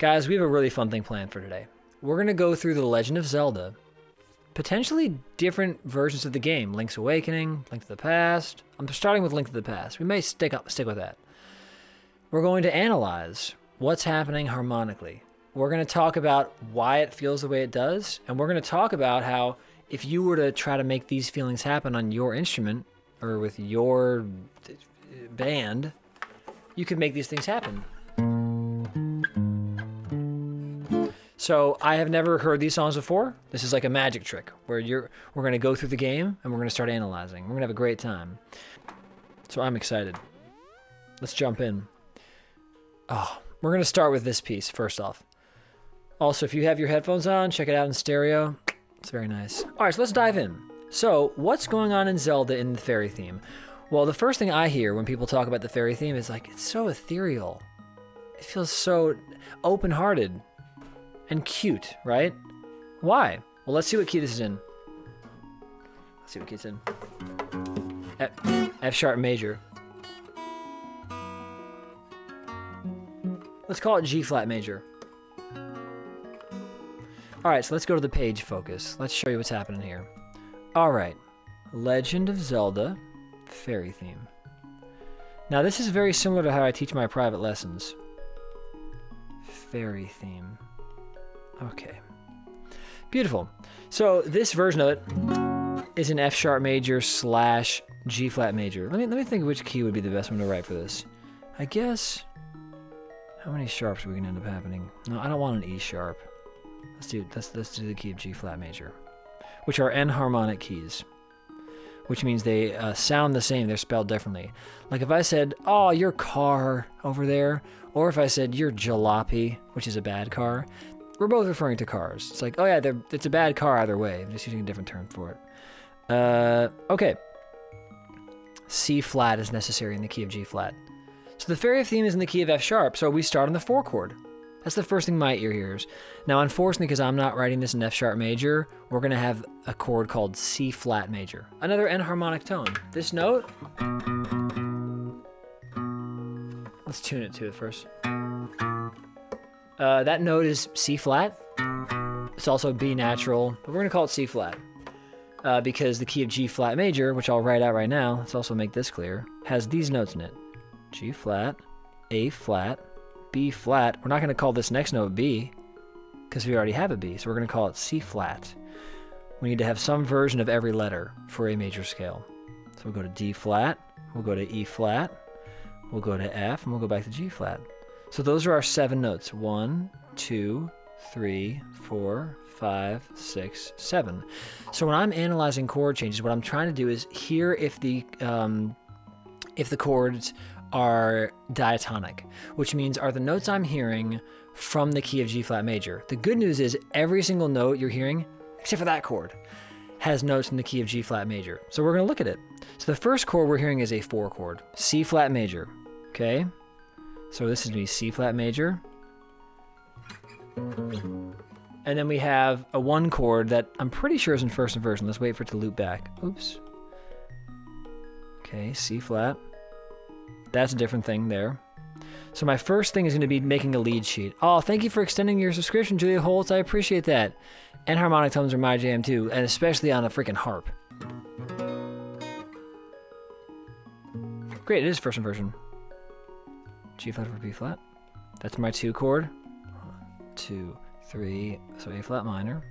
Guys, we have a really fun thing planned for today. We're going to go through The Legend of Zelda, potentially different versions of the game. Link's Awakening, Link to the Past. I'm starting with Link to the Past. We may stick with that. We're going to analyze what's happening harmonically. We're going to talk about why it feels the way it does, and we're going to talk about how if you were to try to make these feelings happen on your instrument or with your band, you could make these things happen. So I have never heard these songs before. This is like a magic trick where we're going to go through the game and we're going to start analyzing. We're going to have a great time. So I'm excited. Let's jump in. Oh, we're going to start with this piece first off. Also, if you have your headphones on, check it out in stereo. It's very nice. All right, so let's dive in. So what's going on in Zelda in the fairy theme? Well, the first thing I hear when people talk about the fairy theme is like, it's so ethereal. It feels so open-hearted and cute, right? Why? Well, let's see what key this is in. Let's see what key it's in. F sharp major. Let's call it G flat major. All right, so let's go to the page focus. Let's show you what's happening here. All right, Legend of Zelda, fairy theme. Now this is very similar to how I teach my private lessons. Fairy theme. Okay, beautiful. So this version of it is an F sharp major slash G flat major. Let me think of which key would be the best one to write for this. I guess, how many sharps are we gonna end up happening? No, I don't want an E sharp. Let's do the key of G flat major, which are enharmonic keys, which means they sound the same. They're spelled differently. Like if I said, "Oh, your car over there," or if I said, "Your jalopy," which is a bad car, we're both referring to cars. It's like, oh yeah, it's a bad car either way. I'm just using a different term for it. Okay. C flat is necessary in the key of G flat. So the fairy theme is in the key of F sharp, so we start on the 4 chord. That's the first thing my ear hears. Now, unfortunately, because I'm not writing this in F sharp major, we're going to have a chord called C flat major. Another enharmonic tone. This note, let's tune it to it first. That note is C flat. It's also B natural, but we're going to call it C flat. Because the key of G flat major, which I'll write out right now, let's also make this clear, has these notes in it. G flat, A flat, B flat. We're not going to call this next note B because we already have a B, so we're going to call it C flat. We need to have some version of every letter for a major scale. So we'll go to D flat, we'll go to E flat, we'll go to F, and we'll go back to G flat. So those are our 7 notes. 1, 2, 3, 4, 5, 6, 7. So when I'm analyzing chord changes, what I'm trying to do is hear if the chords are diatonic, which means are the notes I'm hearing from the key of G flat major. The good news is every single note you're hearing, except for that chord, has notes in the key of G flat major. So we're going to look at it. So the first chord we're hearing is a 4 chord, C flat major. Okay, so this is going to be C flat major. And then we have a 1 chord that I'm pretty sure is in first inversion. Let's wait for it to loop back. Oops. Okay, C flat. That's a different thing there. So my first thing is going to be making a lead sheet. Oh, thank you for extending your subscription, Julia Holtz. I appreciate that. And harmonic tones are my jam too, and especially on a freaking harp. Great, it is first inversion. G flat over B flat. That's my 2 chord. 1, 2, 3, so A flat minor.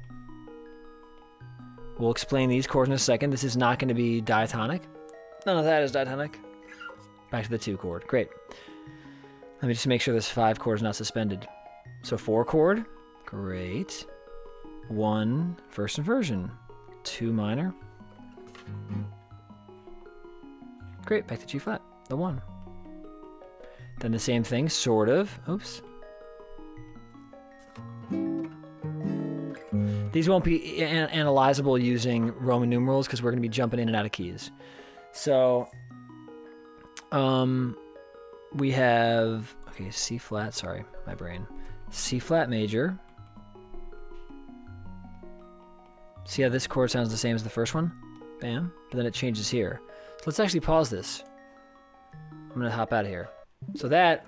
We'll explain these chords in a second. This is not going to be diatonic. None of that is diatonic. Back to the 2 chord. Great. Let me just make sure this 5 chord is not suspended. So 4 chord. Great. 1 first inversion. 2 minor. Great. Back to G flat. The 1. Then the same thing, sort of. Oops. These won't be analyzable using Roman numerals because we're going to be jumping in and out of keys. So we have, okay, C flat, sorry, my brain. C flat major. See how this chord sounds the same as the first one? Bam. But then it changes here. So let's actually pause this. I'm going to hop out of here. So that,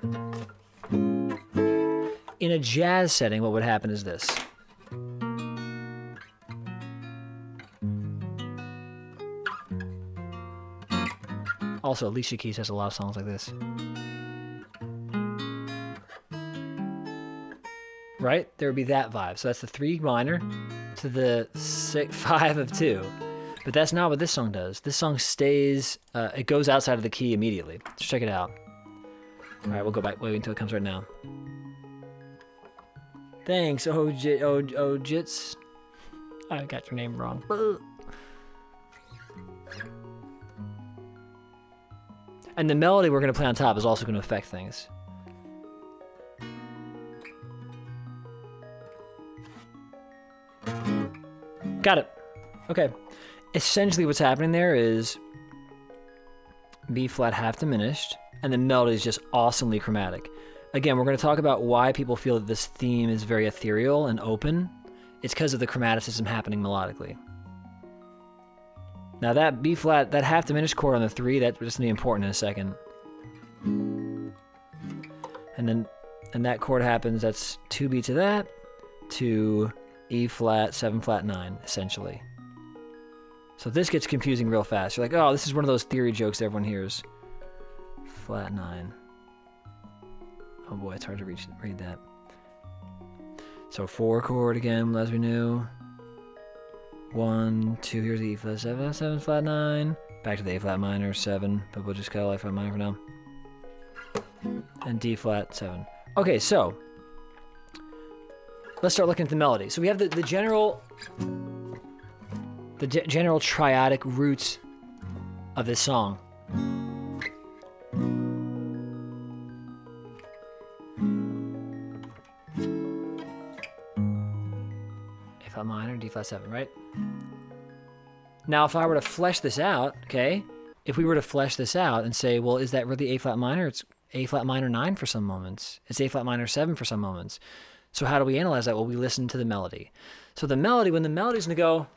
in in a jazz setting, what would happen is this. Also, Alicia Keys has a lot of songs like this. Right? There would be that vibe. So that's the 3 minor to the 5 of 2. But that's not what this song does. This song stays, it goes outside of the key immediately. Let's check it out. All right, we'll go back. Wait until it comes right now. Thanks, Ojits. I got your name wrong. And the melody we're going to play on top is also going to affect things. Got it. Okay. Essentially what's happening there is B flat half diminished, and the melody is just awesomely chromatic. Again, we're going to talk about why people feel that this theme is very ethereal and open. It's because of the chromaticism happening melodically. Now that B flat, that half diminished chord on the 3, that's just going to be important in a second. And that chord happens, that's 2 beats of that, to E flat, 7 flat 9, essentially. So this gets confusing real fast. You're like, oh, this is one of those theory jokes that everyone hears. Flat 9. Oh boy, it's hard to read that. So 4 chord again, as we knew. 1, 2, here's the E flat 7, 7 flat 9. Back to the A flat minor, 7, but we'll just call it A flat minor for now. And D flat 7. Okay, so let's start looking at the melody. So we have the general triadic roots of this song. A flat minor, D flat 7, right? Now, if I were to flesh this out, okay, if we were to flesh this out and say, well, is that really A flat minor? It's A flat minor 9 for some moments. It's A flat minor 7 for some moments. So how do we analyze that? Well, we listen to the melody. So the melody, when the melody's gonna go,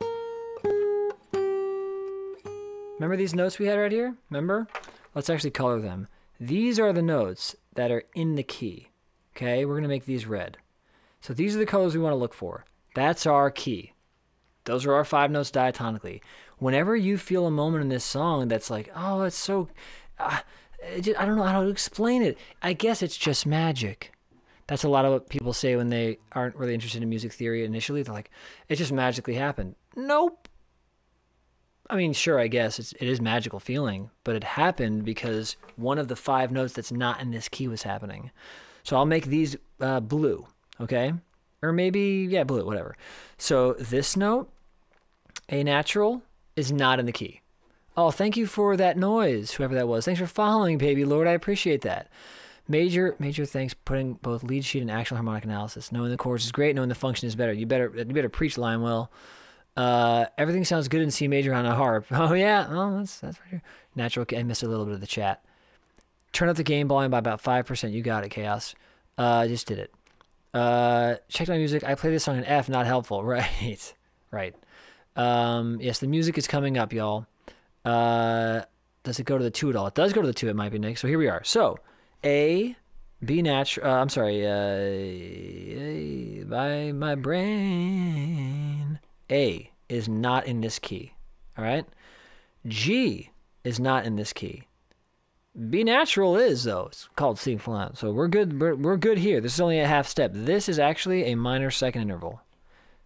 remember these notes we had right here? Remember? Let's actually color them. These are the notes that are in the key. Okay, we're gonna make these red. So these are the colors we wanna look for. That's our key. Those are our 5 notes diatonically. Whenever you feel a moment in this song that's like, oh, it's so, I don't know how to explain it. I guess it's just magic. That's a lot of what people say when they aren't really interested in music theory initially. They're like, it just magically happened. Nope. I mean, sure, I guess it is magical feeling, but it happened because one of the 5 notes that's not in this key was happening. So I'll make these blue, okay? Or maybe, yeah, blue, whatever. So this note, A natural, is not in the key. Oh, thank you for that noise, whoever that was. Thanks for following, baby Lord. I appreciate that. Major thanks putting both lead sheet and actual harmonic analysis. Knowing the chords is great. Knowing the function is better. You better preach, Lionwell. Everything sounds good in C major on a harp. Oh yeah, oh that's right here. Natural. I missed a little bit of the chat. Turn up the gain volume by about 5%. You got it, Chaos. Just did it. Check my music. I play this song in F. Not helpful. Right. Right. Yes, the music is coming up, y'all. Does it go to the 2 at all? It does go to the 2. It might be, Nick. So here we are. So A, B natural. I'm sorry. A by my brain. A is not in this key. All right. G is not in this key. B natural is, though. It's called C flat. So we're good. We're good here. This is only a half step. This is actually a minor second interval.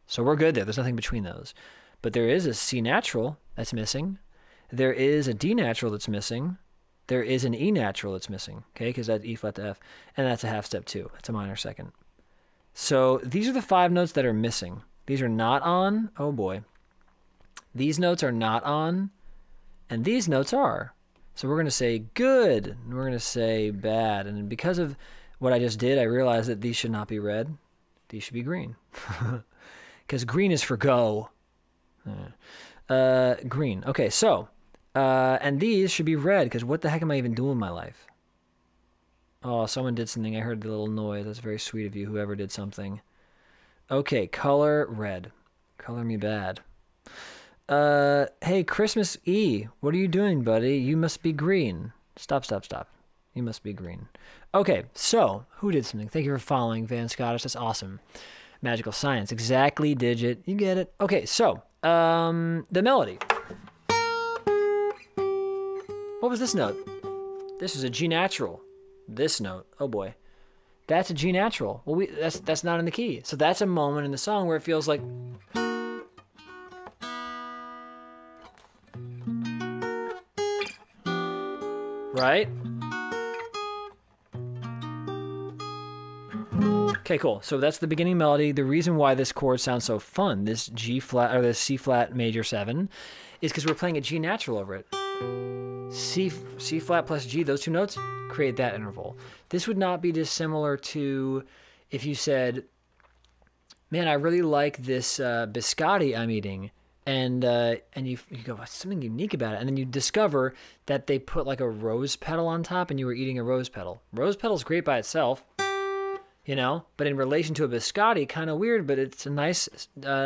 So we're good there. There's nothing between those. But there is a C natural that's missing. There is a D natural that's missing. There is an E natural that's missing, okay, because that's E flat to F, and that's a half step too. That's a minor second. So these are the 5 notes that are missing. These are not on. Oh boy. These notes are not on, and these notes are. So we're going to say good, and we're going to say bad. And because of what I just did, I realized that these should not be red. These should be green. Because green is for go. Green. Okay, so, and these should be red, because what the heck am I even doing in my life? Oh, someone did something. I heard the little noise. That's very sweet of you, whoever did something. Okay, color red. Color me bad. Hey, Christmas E, what are you doing, buddy? You must be green. Stop. You must be green. Okay, so who did something? Thank you for following, Van Scottish. That's awesome. Magical science. Exactly, digit. You get it. Okay, so the melody. What was this note? This is a G natural. This note. Oh boy. That's a G natural. Well, that's not in the key. So that's a moment in the song where it feels like right? Okay, cool. So that's the beginning melody. The reason why this chord sounds so fun, this G flat or this C flat major 7, is because we're playing a G natural over it. C flat plus G, those two notes create that interval. This would not be dissimilar to if you said, man, I really like this biscotti I'm eating. And you go, what's something unique about it? And then you discover that they put like a rose petal on top and you were eating a rose petal. Rose petal's great by itself, you know, but in relation to a biscotti, kind of weird, but it's a nice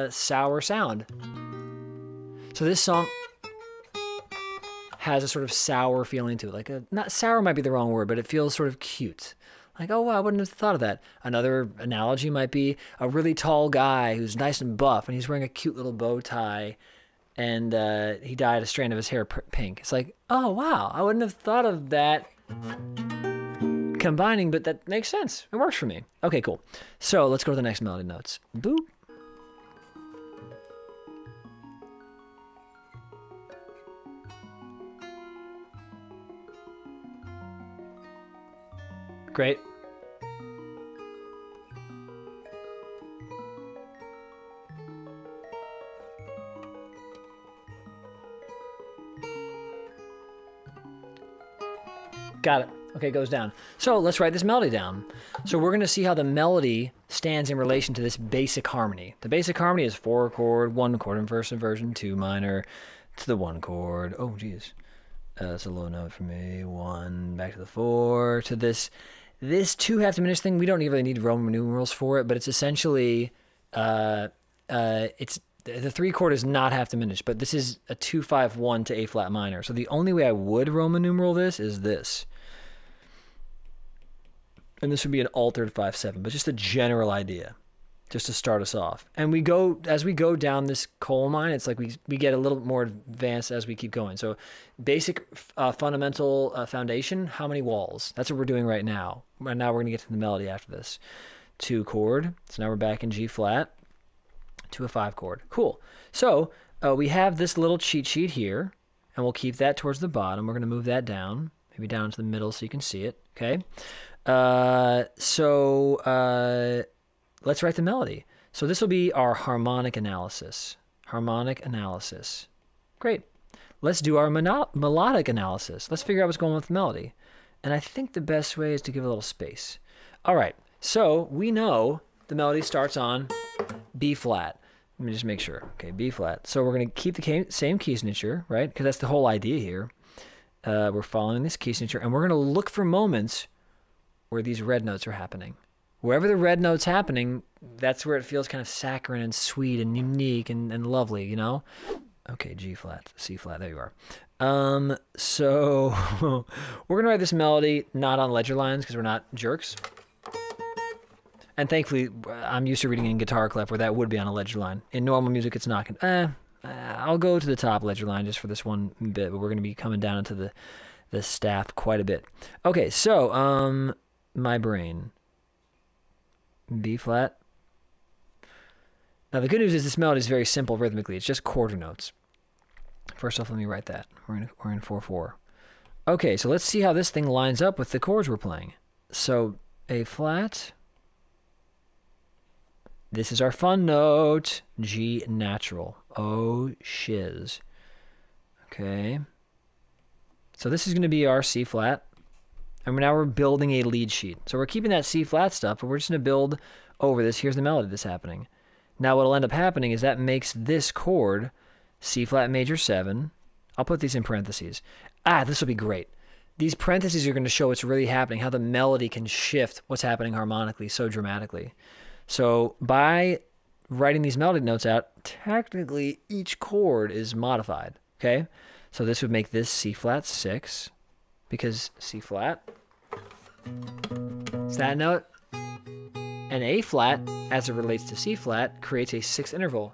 sour sound. So this song has a sort of sour feeling to it. Like not sour might be the wrong word, but it feels sort of cute. Like, oh, wow, I wouldn't have thought of that. Another analogy might be a really tall guy who's nice and buff, and he's wearing a cute little bow tie, and he dyed a strand of his hair pink. It's like, oh, wow, I wouldn't have thought of that combining, but that makes sense. It works for me. Okay, cool. So let's go to the next melody notes. Boop. Great. Got it. Okay, it goes down. So let's write this melody down. So we're going to see how the melody stands in relation to this basic harmony. The basic harmony is 4 chord, 1 chord inverse inversion, 2 minor to the 1 chord. Oh, geez. That's a low note for me. 1, back to the 4, to this 2 half diminished thing. We don't really need Roman numerals for it, but it's essentially, it's the 3 chord is not half diminished, but this is a 2-5-1 to A flat minor. So the only way I would Roman numeral this is this. And this would be an altered 5-7, but just a general idea, just to start us off. And as we go down this coal mine, it's like we get a little more advanced as we keep going. So basic fundamental foundation, how many walls? That's what we're doing right now. And now we're going to get to the melody after this. 2 chord. So now we're back in G flat to a 5 chord. Cool. So we have this little cheat sheet here, and we'll keep that towards the bottom. We're going to move that down, maybe down to the middle so you can see it. Okay. Let's write the melody. So this will be our harmonic analysis. Harmonic analysis. Great. Let's do our melodic analysis. Let's figure out what's going on with the melody. And I think the best way is to give a little space. All right. So we know the melody starts on B flat. Let me just make sure. Okay, B flat. So we're going to keep the same key signature, right? Because that's the whole idea here. We're following this key signature, and we're going to look for moments where these red notes are happening. Wherever the red note's happening, that's where it feels kind of saccharine and sweet and unique and lovely, you know? Okay, G flat, C flat, there you are. So we're going to write this melody not on ledger lines because we're not jerks. And thankfully, I'm used to reading in guitar clef where that would be on a ledger line. In normal music, it's not going to... I'll go to the top ledger line just for this one bit, but we're going to be coming down into the staff quite a bit. Okay, so my brain. B flat. Now the good news is this melody is very simple rhythmically. It's just quarter notes. First off, let me write that. We're in 4/4. Okay, so let's see how this thing lines up with the chords we're playing. So A flat. This is our fun note. G natural. Oh shiz. Okay. So this is going to be our C flat. And now we're building a lead sheet. So we're keeping that C flat stuff, but we're just going to build over this. Here's the melody that's happening. Now what'll end up happening is that makes this chord C flat major 7. I'll put these in parentheses. This will be great. These parentheses are going to show what's really happening, how the melody can shift what's happening harmonically so dramatically. So by writing these melody notes out, technically each chord is modified, okay? So this would make this C flat 6, because C flat, Is that note? An A flat, as it relates to C flat, creates a 6th interval.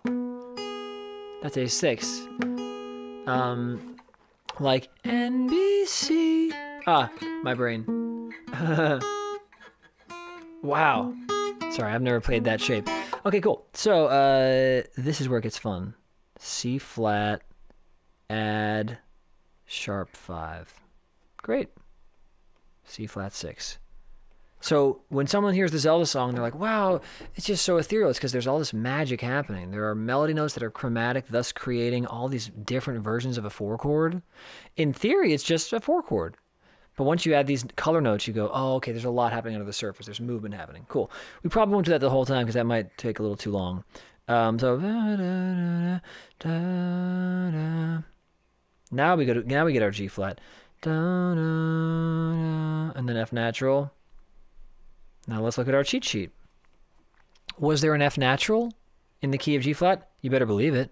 That's a 6. Like NBC. Ah, my brain. Wow. Sorry, I've never played that shape. Okay, cool. So, this is where it gets fun. C flat, add sharp 5. Great. C flat 6. So when someone hears the Zelda song, they're like, wow, it's just so ethereal. It's because there's all this magic happening. There are melody notes that are chromatic, thus creating all these different versions of a 4 chord. In theory, it's just a 4 chord. But once you add these color notes, you go, oh, okay, there's a lot happening under the surface. There's movement happening. Cool. We probably won't do that the whole time because that might take a little too long. So now we get our G flat. And then F natural. Now let's look at our cheat sheet. Was there an F natural in the key of G flat? You better believe it.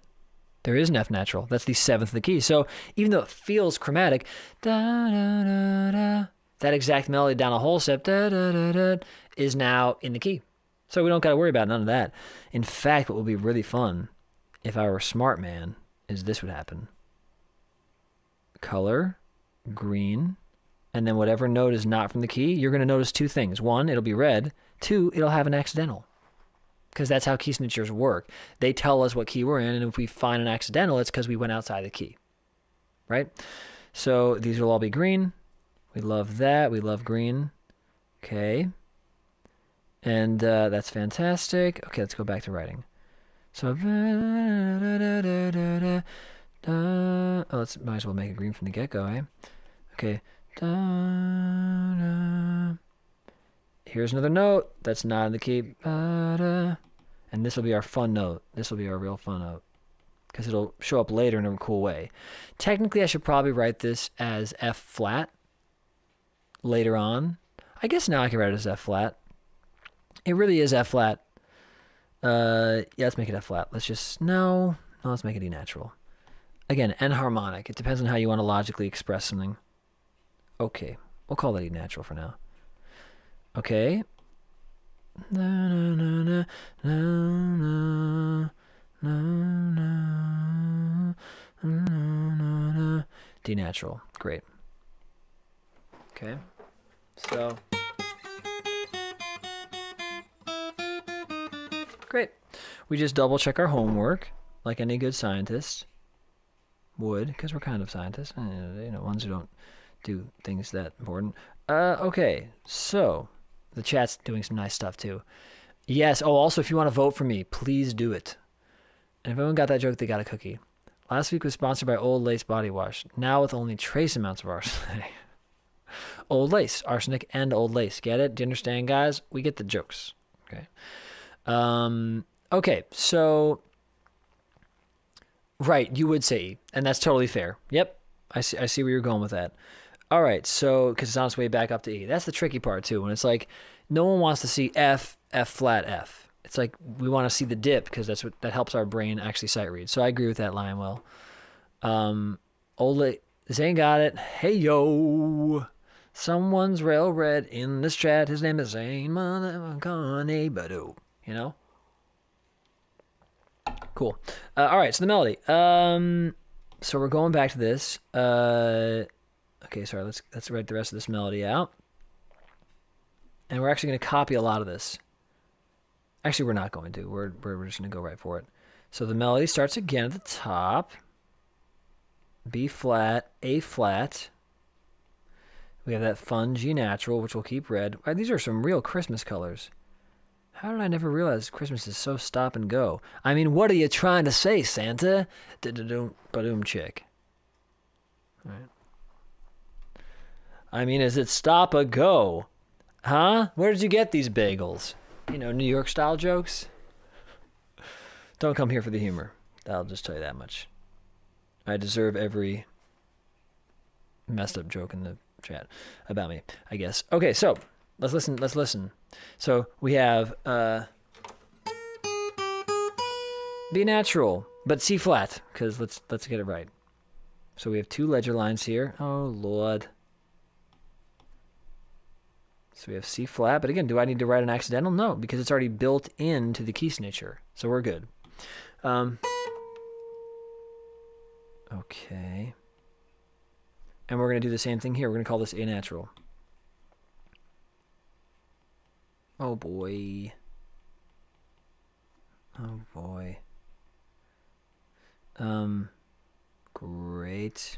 There is an F natural. That's the 7th of the key. So even though it feels chromatic, that exact melody down a whole step is now in the key. So we don't got to worry about none of that. In fact, what would be really fun if I were a smart man is this would happen. Color, green, and then whatever note is not from the key, you're going to notice 2 things. 1, it'll be red. 2, it'll have an accidental. Because that's how key signatures work. They tell us what key we're in, and if we find an accidental, it's because we went outside the key. Right? So these will all be green. We love that. We love green. Okay. And that's fantastic. Okay, let's go back to writing. So, might as well make it green from the get-go, eh? Okay. Here's another note that's not in the key. And this will be our fun note. This will be our real fun note. Because it'll show up later in a cool way. Technically, I should probably write this as F flat later on. I guess now I can write it as F flat. It really is F flat. Yeah, let's make it F flat. Let's make it E natural. Again, enharmonic. It depends on how you want to logically express something. Okay, we'll call that E natural for now. Okay. D natural. Great. Okay. So. Great. We just double check our homework like any good scientist would, because we're kind of scientists, ones who don't do things that important. Okay, so the chat's doing some nice stuff too. Yes. Oh, also, if you want to vote for me, please do it. And if anyone got that joke, they got a cookie. Last week was sponsored by Old Lace Body Wash, now with only trace amounts of arsenic. Old Lace, arsenic and Old Lace. Get it? Do you understand, guys? We get the jokes. Okay. Okay, so right, you would say E, and that's totally fair. Yep, I see where you're going with that. All right, so because it's on its way back up to E. That's the tricky part too. When it's like no one wants to see F, F flat, F. It's like we want to see the dip because that helps our brain actually sight read. So I agree with that, Lionwell. Zane got it. Hey yo, someone's real red in this chat. His name is Zane Motherfucking Bado. You know. Cool. All right, so the melody. So we're going back to this. Okay, sorry. Let's write the rest of this melody out. And we're actually going to copy a lot of this. Actually, we're not going to. We're just going to go right for it. So the melody starts again at the top. B flat, A flat. We have that fun G natural, which we'll keep red. These are some real Christmas colors. How did I never realize Christmas is so stop and go? I mean, what are you trying to say, Santa? Ba-doom chick. All right. I mean, is it stop or go? Huh? Where did you get these bagels? New York style jokes? Don't come here for the humor. I'll just tell you that much. I deserve every messed up joke in the chat about me, I guess. Okay, so let's listen. So we have B natural, but C flat, because let's get it right. So we have 2 ledger lines here. Oh Lord. So we have C flat, but again, do I need to write an accidental? No, because it's already built into the key signature. So we're good. Okay. And we're going to do the same thing here. We're going to call this A natural. Oh boy. Oh boy. Great.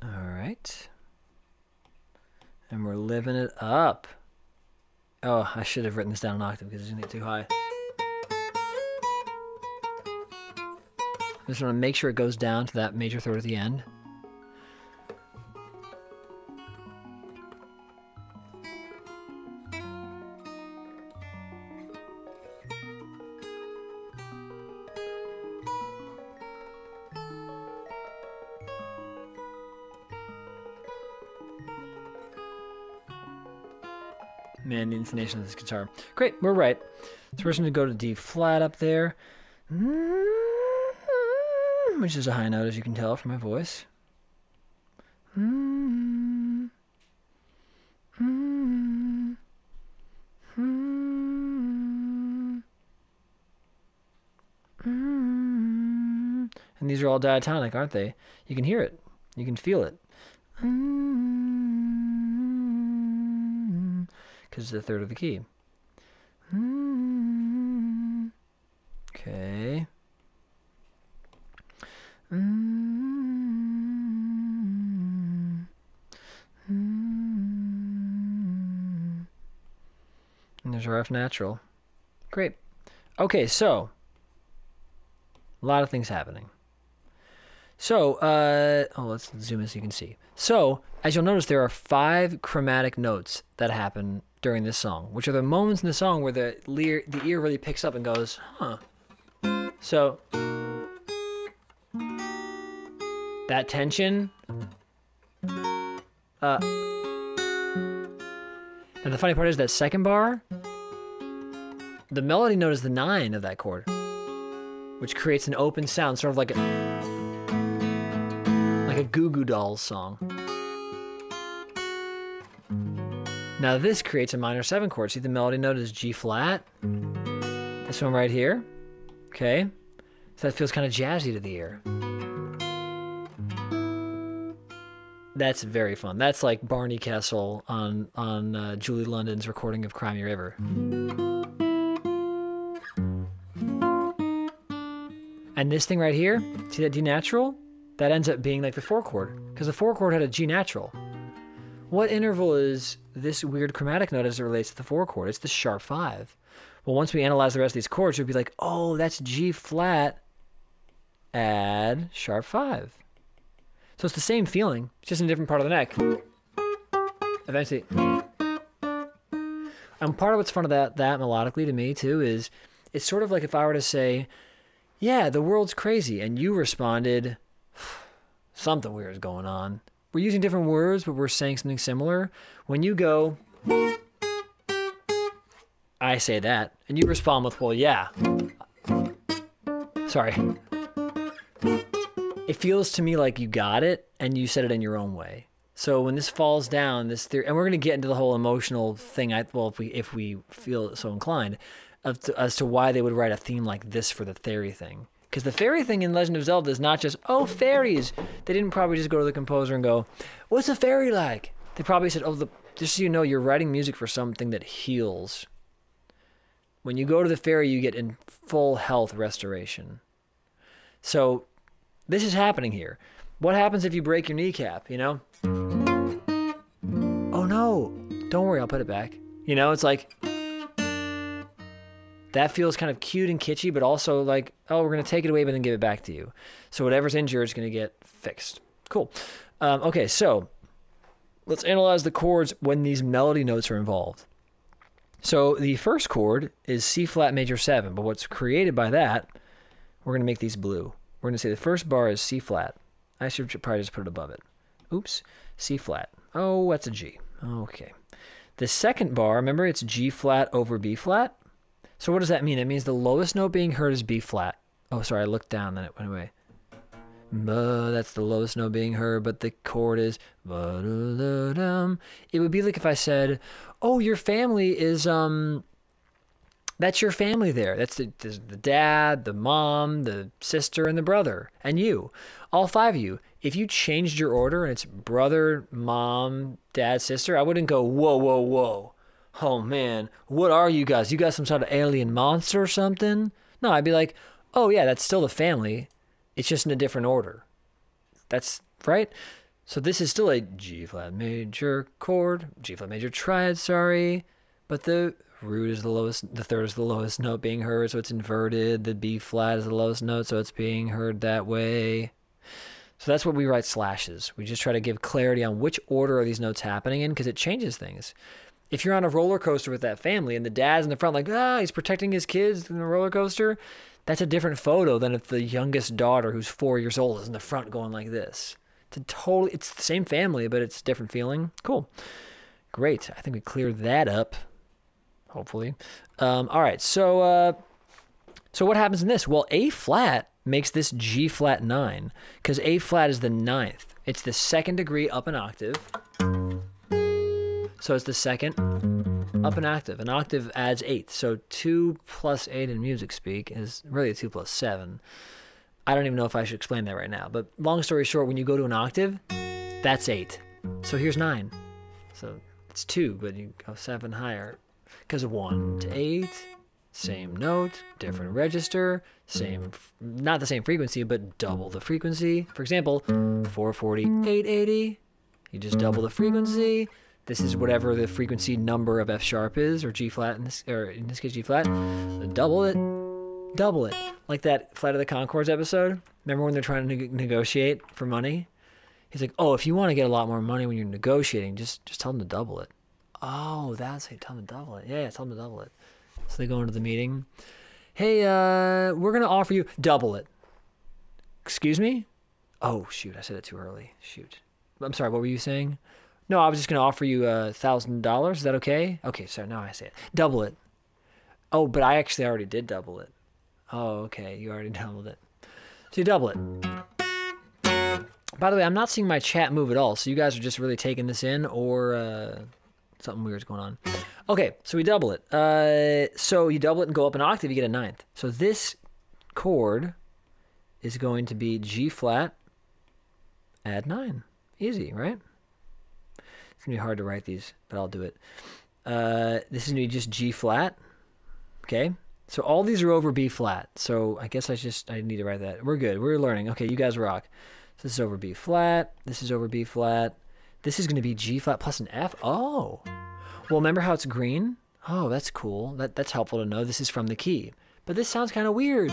All right. And we're living it up. Oh, I should have written this down an octave because it's going to get too high. I just want to make sure it goes down to that major third at the end. Man, the intonation of this guitar. Great, we're right. So we're just going to go to D flat up there, which is a high note, as you can tell from my voice. And these are all diatonic, aren't they? You can hear it. You can feel it. Because it's the third of the key. Okay. And there's our F natural. Great. Okay, so a lot of things happening. So, let's zoom in so you can see. So, as you'll notice, there are 5 chromatic notes that happen during this song, which are the moments in the song where the ear really picks up and goes, huh. So, that tension. And the funny part is that second bar, the melody note is the 9 of that chord, which creates an open sound, sort of like a Goo Goo Dolls song. Now this creates a minor 7 chord. See, the melody note is G flat. This one right here. Okay. So that feels kind of jazzy to the ear. That's very fun. That's like Barney Kessel on Julie London's recording of Cry Me a River. And this thing right here, see that D natural? That ends up being like the 4 chord, because the 4 chord had a G natural. What interval is this weird chromatic note as it relates to the 4 chord? It's the sharp 5. Well, once we analyze the rest of these chords, we'd be like, oh, that's G flat, add sharp 5. So it's the same feeling, it's just in a different part of the neck. Eventually. And part of what's fun of that melodically to me too is, it's sort of like if I were to say, yeah, the world's crazy, and you responded, something weird is going on. We're using different words, but we're saying something similar. When you go, I say that, and you respond with, well, yeah. Sorry. It feels to me like you got it, and you said it in your own way. So when this falls down, this theory, and we're going to get into the whole emotional thing, if we feel so inclined, as to why they would write a theme like this for the fairy thing. Because the fairy thing in Legend of Zelda is not just, oh, fairies. They didn't probably just go to the composer and go, what's a fairy like? They probably said, just so you know, you're writing music for something that heals. When you go to the fairy, you get in full health restoration. So this is happening here. What happens if you break your kneecap, you know? Oh, no. Don't worry, I'll put it back. You know, it's like, that feels kind of cute and kitschy, but also like, oh, we're going to take it away, but then give it back to you. So whatever's injured is going to get fixed. Cool. Okay, so let's analyze the chords when these melody notes are involved. So the first chord is C flat major 7, but what's created by that, we're going to make these blue. We're going to say the first bar is C flat. I should probably just put it above it. Oops, C flat. Oh, that's a G. Okay. The second bar, remember, it's G flat over B flat. So what does that mean? It means the lowest note being heard is B flat. Oh, sorry, I looked down, then it went away. That's the lowest note being heard, but the chord is ba-da-da-dum. It would be like if I said, oh, your family is, that's your family there. That's the dad, the mom, the sister, and the brother, and you. All 5 of you. If you changed your order and it's brother, mom, dad, sister, I wouldn't go, whoa, whoa, whoa. Oh, man, what are you guys? You guys some sort of alien monster or something? No, I'd be like, oh, yeah, that's still the family. It's just in a different order. That's right. So this is still a G-flat major chord, G-flat major triad, sorry. But the root is the lowest, the third is the lowest note being heard, so it's inverted. The B-flat is the lowest note, so it's being heard that way. So that's what we write slashes. We just try to give clarity on which order are these notes happening in, because it changes things. If you're on a roller coaster with that family and the dad's in the front like, he's protecting his kids in the roller coaster, that's a different photo than if the youngest daughter, who's 4 years old, is in the front going like this. It's the same family, but it's a different feeling. Cool. Great. I think we cleared that up, hopefully. All right, so what happens in this? Well, A flat makes this G flat 9, because A flat is the 9th. It's the 2nd degree up an octave. So it's the 2nd up an octave. An octave adds 8. So 2 plus 8 in music speak is really a 2 plus 7. I don't even know if I should explain that right now. But long story short, when you go to an octave, that's 8. So here's 9. So it's 2, but you go 7 higher. Because 1 to 8, same note, different register, not the same frequency, but double the frequency. For example, 440, 880, you just double the frequency. This is whatever the frequency number of F sharp is, or G flat, in this case G flat. Double it. Like that Flight of the Conchords episode. Remember when they're trying to negotiate for money? He's like, oh, if you want to get a lot more money when you're negotiating, just tell them to double it. Oh, that's how you tell them to double it. Yeah, tell them to double it. So they go into the meeting. Hey, we're going to offer you double it. Excuse me? Oh, shoot, I said it too early. Shoot. I'm sorry, what were you saying? No, I was just going to offer you $1,000. Is that okay? Okay, so now I say it. Double it. Oh, but I actually already did double it. Oh, okay, you already doubled it. So you double it. By the way, I'm not seeing my chat move at all, so you guys are just really taking this in, or something weird's going on. Okay, so we double it. So you double it and go up an octave, you get a 9th. So this chord is going to be G flat, add 9. Easy, right? It's going to be hard to write these, but I'll do it. This is going to be just G flat. Okay? So all these are over B flat. So I guess I need to write that. We're good. We're learning. Okay, you guys rock. So this is over B flat. This is over B flat. This is going to be G flat plus an F. Oh. Well, remember how it's green? Oh, that's cool. That's helpful to know. This is from the key. But this sounds kind of weird.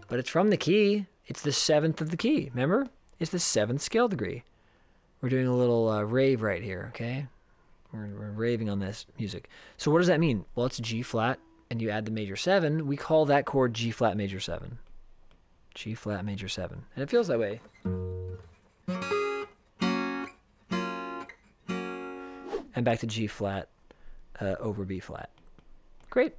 But it's from the key. It's the 7th of the key. Remember? It's the 7th scale degree. We're doing a little rave right here, okay? We're raving on this music. So what does that mean? Well, it's G flat, and you add the major 7. We call that chord G flat major 7. G flat major 7. And it feels that way. And back to G flat over B flat. Great.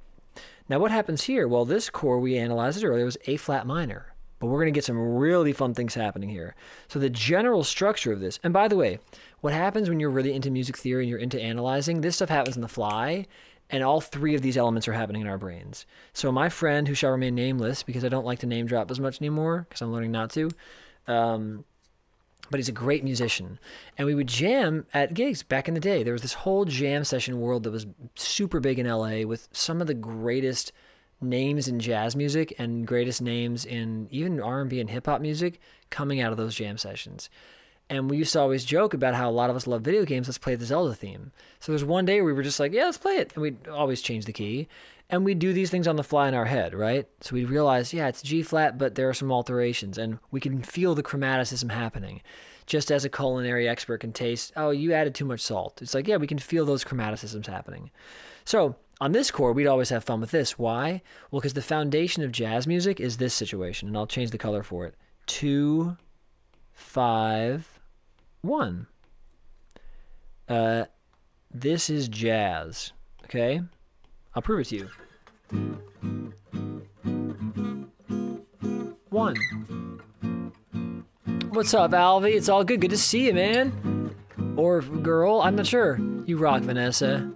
Now what happens here? Well, this chord, we analyzed it earlier, was A flat minor. But we're going to get some really fun things happening here. So the general structure of this, and by the way, what happens when you're really into music theory and you're into analyzing, this stuff happens on the fly, and all 3 of these elements are happening in our brains. So my friend, who shall remain nameless, because I don't like to name drop as much anymore, because I'm learning not to, but he's a great musician. And we would jam at gigs back in the day. There was this whole jam session world that was super big in LA with some of the greatest names in jazz music and greatest names in even R&B and hip-hop music coming out of those jam sessions. And we used to always joke about how a lot of us love video games. Let's play the Zelda theme. So there's one day where we were just like, yeah, let's play it. And we'd always change the key. And we'd do these things on the fly in our head, right? So we'd realize, yeah, it's G flat, but there are some alterations. And we can feel the chromaticism happening. Just as a culinary expert can taste, oh, you added too much salt. It's like, yeah, we can feel those chromaticisms happening. So on this chord, we'd always have fun with this. Why? Well, because the foundation of jazz music is this situation. And I'll change the color for it. 2, 5, 1. This is jazz. Okay? I'll prove it to you. 1. What's up, Alvy? It's all good. Good to see you, man. Or girl, I'm not sure. You rock, Vanessa.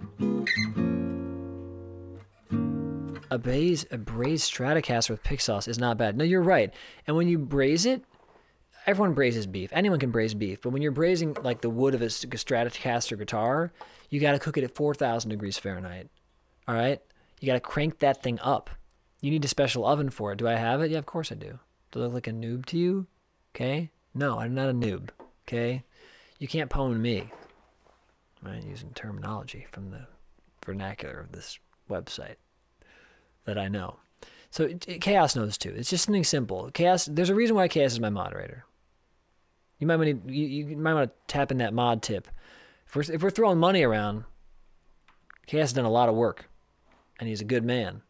A braised Stratocaster with pig sauce is not bad. No, you're right. And when you braise it, everyone braises beef. Anyone can braise beef. But when you're braising like the wood of a Stratocaster guitar, you got to cook it at 4,000 degrees Fahrenheit. All right? You got to crank that thing up. You need a special oven for it. Do I have it? Yeah, of course I do. Do I look like a noob to you? Okay? No, I'm not a noob. Okay? You can't pwn me. I'm using terminology from the vernacular of this website that I know. So Chaos knows too. It's just something simple. Chaos. There's a reason why Chaos is my moderator. You might want to you might want to tap in that mod tip. If we're throwing money around, Chaos has done a lot of work, and he's a good man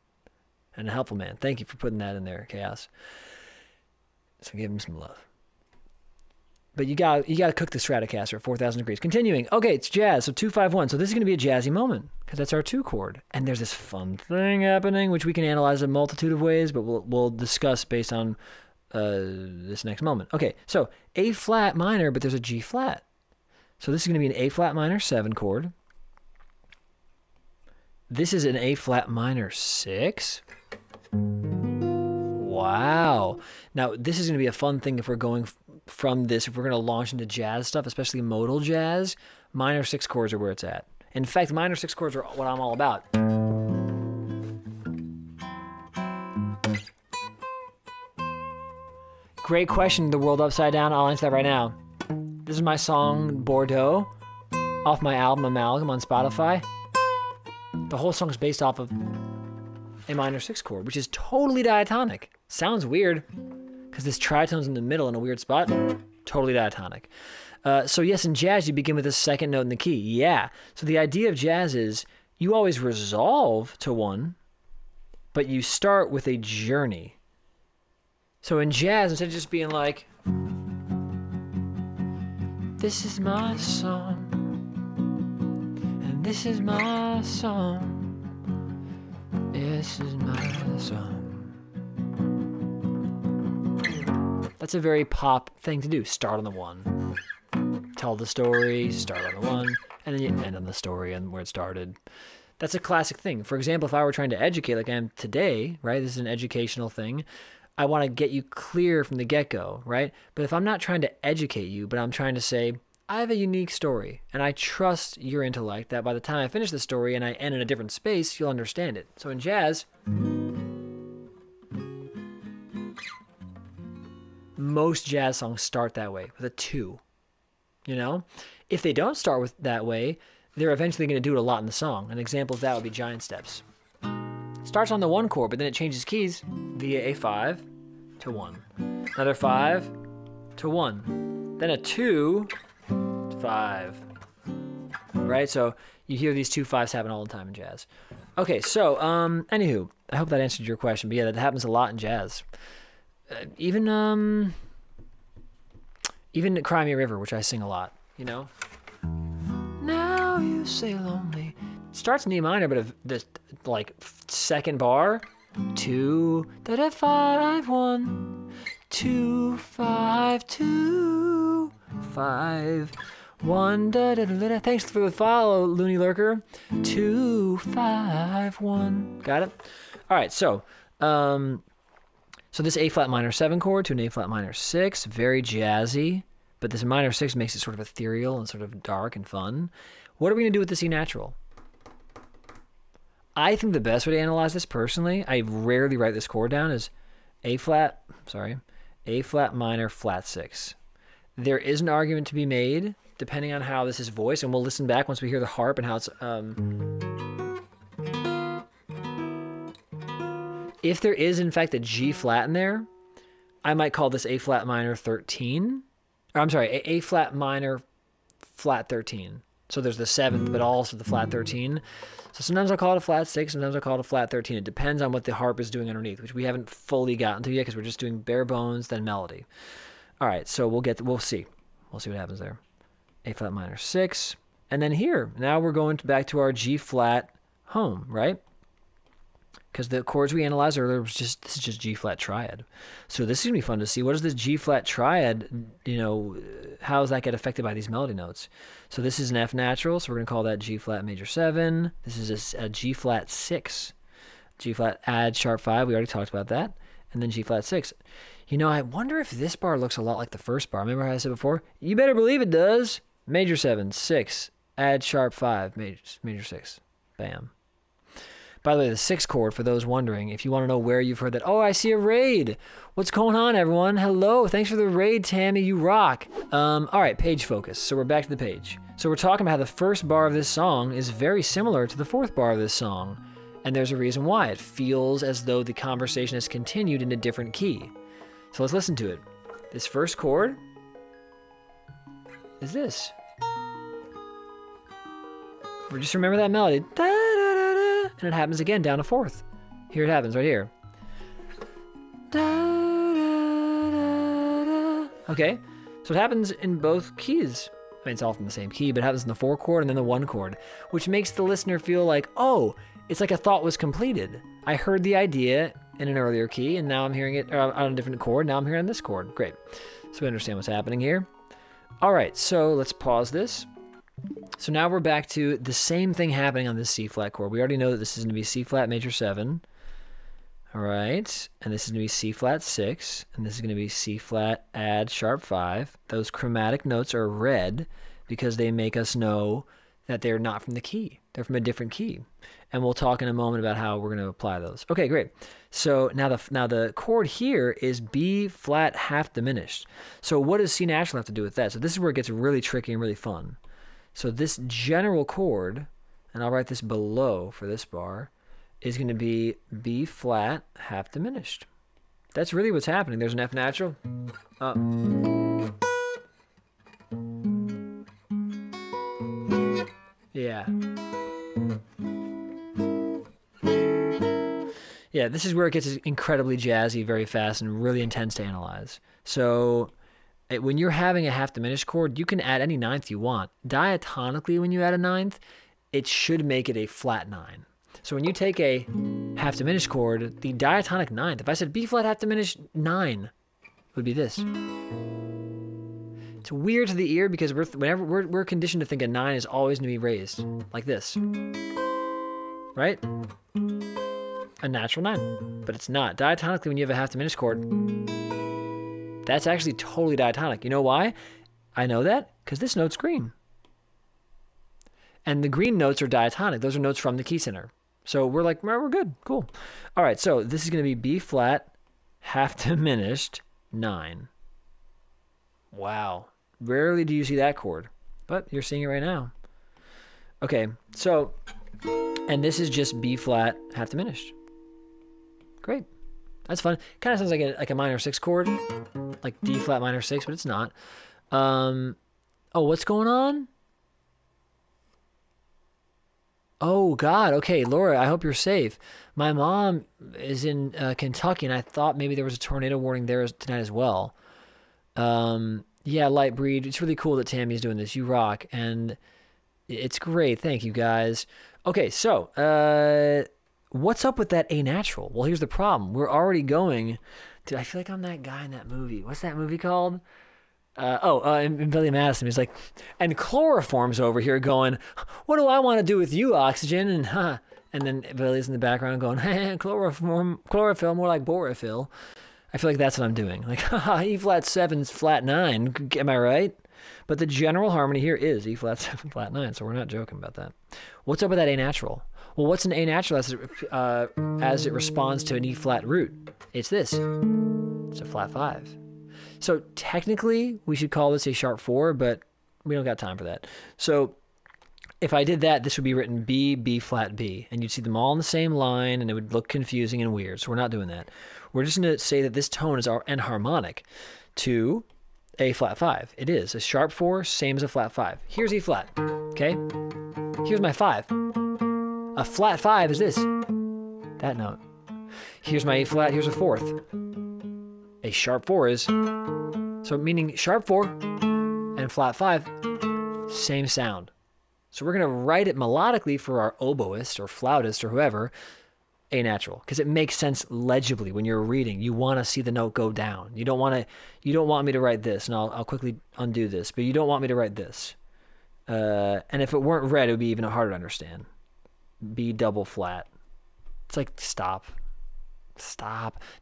and a helpful man. Thank you for putting that in there, Chaos. So give him some love. But you got to cook the Stratocaster at 4,000 degrees. Continuing. Okay, it's jazz. So 2-5-1. So this is going to be a jazzy moment because that's our 2 chord. And there's this fun thing happening which we can analyze a multitude of ways, but we'll discuss based on this next moment. Okay, so A flat minor, but there's a G flat. So this is going to be an A flat minor 7 chord. This is an A flat minor 6. Wow. Now this is going to be a fun thing if we're going from this, if we're going to launch into jazz stuff, especially modal jazz. Minor 6 chords are where it's at. In fact, minor 6 chords are what I'm all about. Great question, The World Upside Down. I'll answer that right now. This is my song, Bordeaux, off my album Amalgam on Spotify. The whole song is based off of a minor 6 chord, which is totally diatonic. Sounds weird, because this tritone's in the middle in a weird spot. Totally diatonic. So yes, in jazz, you begin with the second note in the key. Yeah. So the idea of jazz is you always resolve to one, but you start with a journey. So in jazz, instead of just being like, this is my song, and this is my song, this is my song. That's a very pop thing to do. Start on the 1. Tell the story, start on the 1, and then you end on the story and where it started. That's a classic thing. For example, if I were trying to educate like I am today, right? This is an educational thing. I want to get you clear from the get-go, right? But if I'm not trying to educate you, but I'm trying to say, I have a unique story, and I trust your intellect that by the time I finish the story and I end in a different space, you'll understand it. So in jazz, most jazz songs start that way, with a 2. You know? If they don't start with that way, they're eventually going to do it a lot in the song. An example of that would be Giant Steps. Starts on the 1 chord, but then it changes keys via a 5 to 1. Another 5 to 1. Then a 2 to 5. Right? So you hear these 2 5s happen all the time in jazz. Okay, so, anywho, I hope that answered your question. But yeah, that happens a lot in jazz. Even Cry Me a River, which I sing a lot, you know? Now you say lonely. Starts in E minor, but the like second bar, 2 da 5 1 2 5 2 5 1 da da da. Thanks for the follow, Looney Lurker. 2 5 1. Got it? All right, so so this A flat minor 7 chord to an A flat minor 6, very jazzy, but this minor 6 makes it sort of ethereal and sort of dark and fun. What are we going to do with the C natural? I think the best way to analyze this personally, I rarely write this chord down, is A flat minor flat 6. There is an argument to be made depending on how this is voiced, and we'll listen back once we hear the harp and how it's if there is, in fact, a G flat in there, I might call this A flat minor 13. Or I'm sorry, A flat minor flat 13. So there's the 7th, but also the flat 13. So sometimes I'll call it a flat 6, sometimes I'll call it a flat 13. It depends on what the harp is doing underneath, which we haven't fully gotten to yet because we're just doing bare bones, then melody. All right, so we'll see. We'll see what happens there. A flat minor 6. And then here, now we're going back to our G flat home, right? because the chords we analyzed earlier was this is just G flat triad. So this is gonna be fun to see. What does this G flat triad, how does that get affected by these melody notes? So this is an F natural, so we're gonna call that G flat major 7. This is a G flat 6. G flat add sharp 5, we already talked about that. And then G flat 6. I wonder if this bar looks a lot like the first bar. Remember how I said before? You better believe it does. Major 7, 6, add sharp 5, major 6. Bam. By the way, the 6th chord, for those wondering, if you want to know where you've heard that. Oh, I see a raid. What's going on, everyone? Hello. Thanks for the raid, Tammy. You rock. All right, page focus. So we're back to the page. So we're talking about how the first bar of this song is very similar to the 4th bar of this song. And there's a reason why. It feels as though the conversation has continued in a different key. So let's listen to it. This first chord is this. Just remember that melody. Da, da, da, da, and it happens again down to 4th. Here it happens, right here. Da, da, da, da. Okay, so it happens in both keys. I mean, it's all from the same key, but it happens in the 4 chord and then the 1 chord, which makes the listener feel like, oh, it's like a thought was completed. I heard the idea in an earlier key, and now I'm hearing it on a different chord. Now I'm hearing this chord. Great. So we understand what's happening here. All right, so let's pause this. So now we're back to the same thing happening on this C flat chord. We already know that this is going to be C flat major 7. All right, and this is going to be C flat 6, and this is going to be C flat add sharp 5. Those chromatic notes are red because they make us know that they're not from the key. They're from a different key. And we'll talk in a moment about how we're going to apply those. Okay, great. So now the chord here is B flat half diminished. So what does C natural have to do with that? So this is where it gets really tricky and really fun. So this general chord, and I'll write this below for this bar, is going to be B flat half diminished. That's really what's happening. There's an F natural. Yeah. Yeah, this is where it gets incredibly jazzy very fast and really intense to analyze. So when you're having a half diminished chord, you can add any ninth you want. Diatonically, when you add a ninth, it should make it a flat 9. So when you take a half diminished chord, the diatonic ninth, if I said B flat half diminished 9, would be this. It's weird to the ear because we're conditioned to think a 9 is always going to be raised, like this. Right? A natural 9, but it's not. Diatonically, when you have a half diminished chord, that's actually totally diatonic. You know why? I know that because this note's green. And the green notes are diatonic. Those are notes from the key center. So we're like, we're good, cool. All right, so this is going to be B flat half diminished 9. Wow. Rarely do you see that chord, but you're seeing it right now. Okay, so, and this is just B flat half diminished. Great. That's fun. Kind of sounds like a minor 6 chord, like D flat minor 6, but it's not. Oh, what's going on? Oh, God. Okay, Laura, I hope you're safe. My mom is in Kentucky, and I thought maybe there was a tornado warning there tonight as well. Yeah, Lightbreed, it's really cool that Tammy's doing this. You rock, and it's great. Thank you, guys. Okay, so what's up with that A natural? Well, here's the problem. We're already going to, I feel like I'm that guy in that movie. What's that movie called? And Billy Madison, he's like, and chloroform's over here going, what do I want to do with you, Oxygen? And then Billy's in the background going, hey, chlorophyll, more like borophyll. I feel like that's what I'm doing. Like, E flat 7's flat 9. Am I right? But the general harmony here is E flat 7 flat 9, so we're not joking about that. What's up with that A natural? Well, what's an A natural as it responds to an E flat root? It's this. It's a flat 5. So technically, we should call this a sharp 4, but we don't got time for that. So if I did that, this would be written B, B flat B, and you'd see them all in the same line, and it would look confusing and weird. So we're not doing that. We're just going to say that this tone is enharmonic to a flat 5. It is a sharp 4, same as a flat 5. Here's E flat. Okay. Here's my 5. A flat 5 is this. That note. Here's my E flat. Here's a 4th. A sharp 4 is, so meaning sharp 4 and flat 5, same sound. So we're going to write it melodically for our oboist or flautist or whoever. A natural, because it makes sense legibly when you're reading. You want to see the note go down. You don't want me to write this, and I'll quickly undo this, but you don't want me to write this. And if it weren't red, it would be even harder to understand. B double flat. It's like, stop.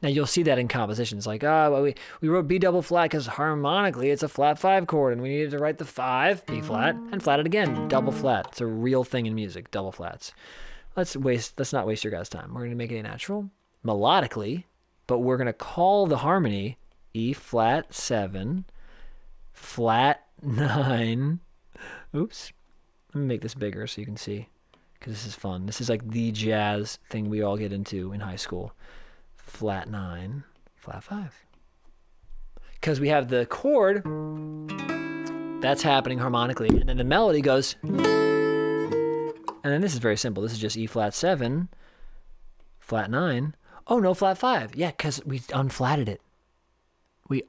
Now you'll see that in compositions, like, well, we wrote B double flat because harmonically it's a flat 5 chord, and we needed to write the 5, B flat, and flat it again, double flat. It's a real thing in music, double flats. Let's not waste your guys' time. We're gonna make it a natural melodically, but we're gonna call the harmony E flat 7, flat 9. Oops. Let me make this bigger so you can see, because this is fun. This is like the jazz thing we all get into in high school. Flat 9, flat 5. Because we have the chord that's happening harmonically, and then the melody goes. And then this is very simple. This is just E flat 7, flat 9. Oh, no, flat 5. Yeah, because we unflatted it. We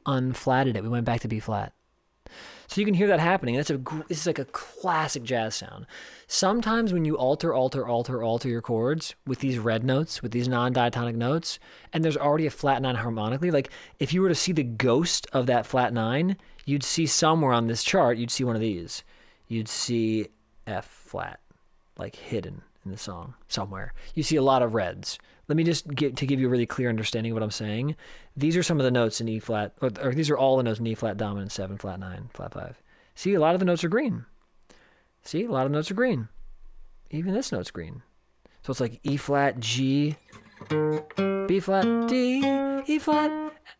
went back to B flat. So you can hear that happening. This is like a classic jazz sound. Sometimes when you alter your chords with these red notes, with these non-diatonic notes, and there's already a flat 9 harmonically, like if you were to see the ghost of that flat 9, you'd see somewhere on this chart, you'd see one of these. You'd see F flat, like hidden in the song somewhere. You see a lot of reds. Let me just give you a really clear understanding of what I'm saying. These are some of the notes in E flat, or these are all the notes in E flat dominant 7, flat 9, flat 5. See, a lot of the notes are green. See, a lot of notes are green. Even this note's green. So it's like E flat, G, B flat, D, E flat.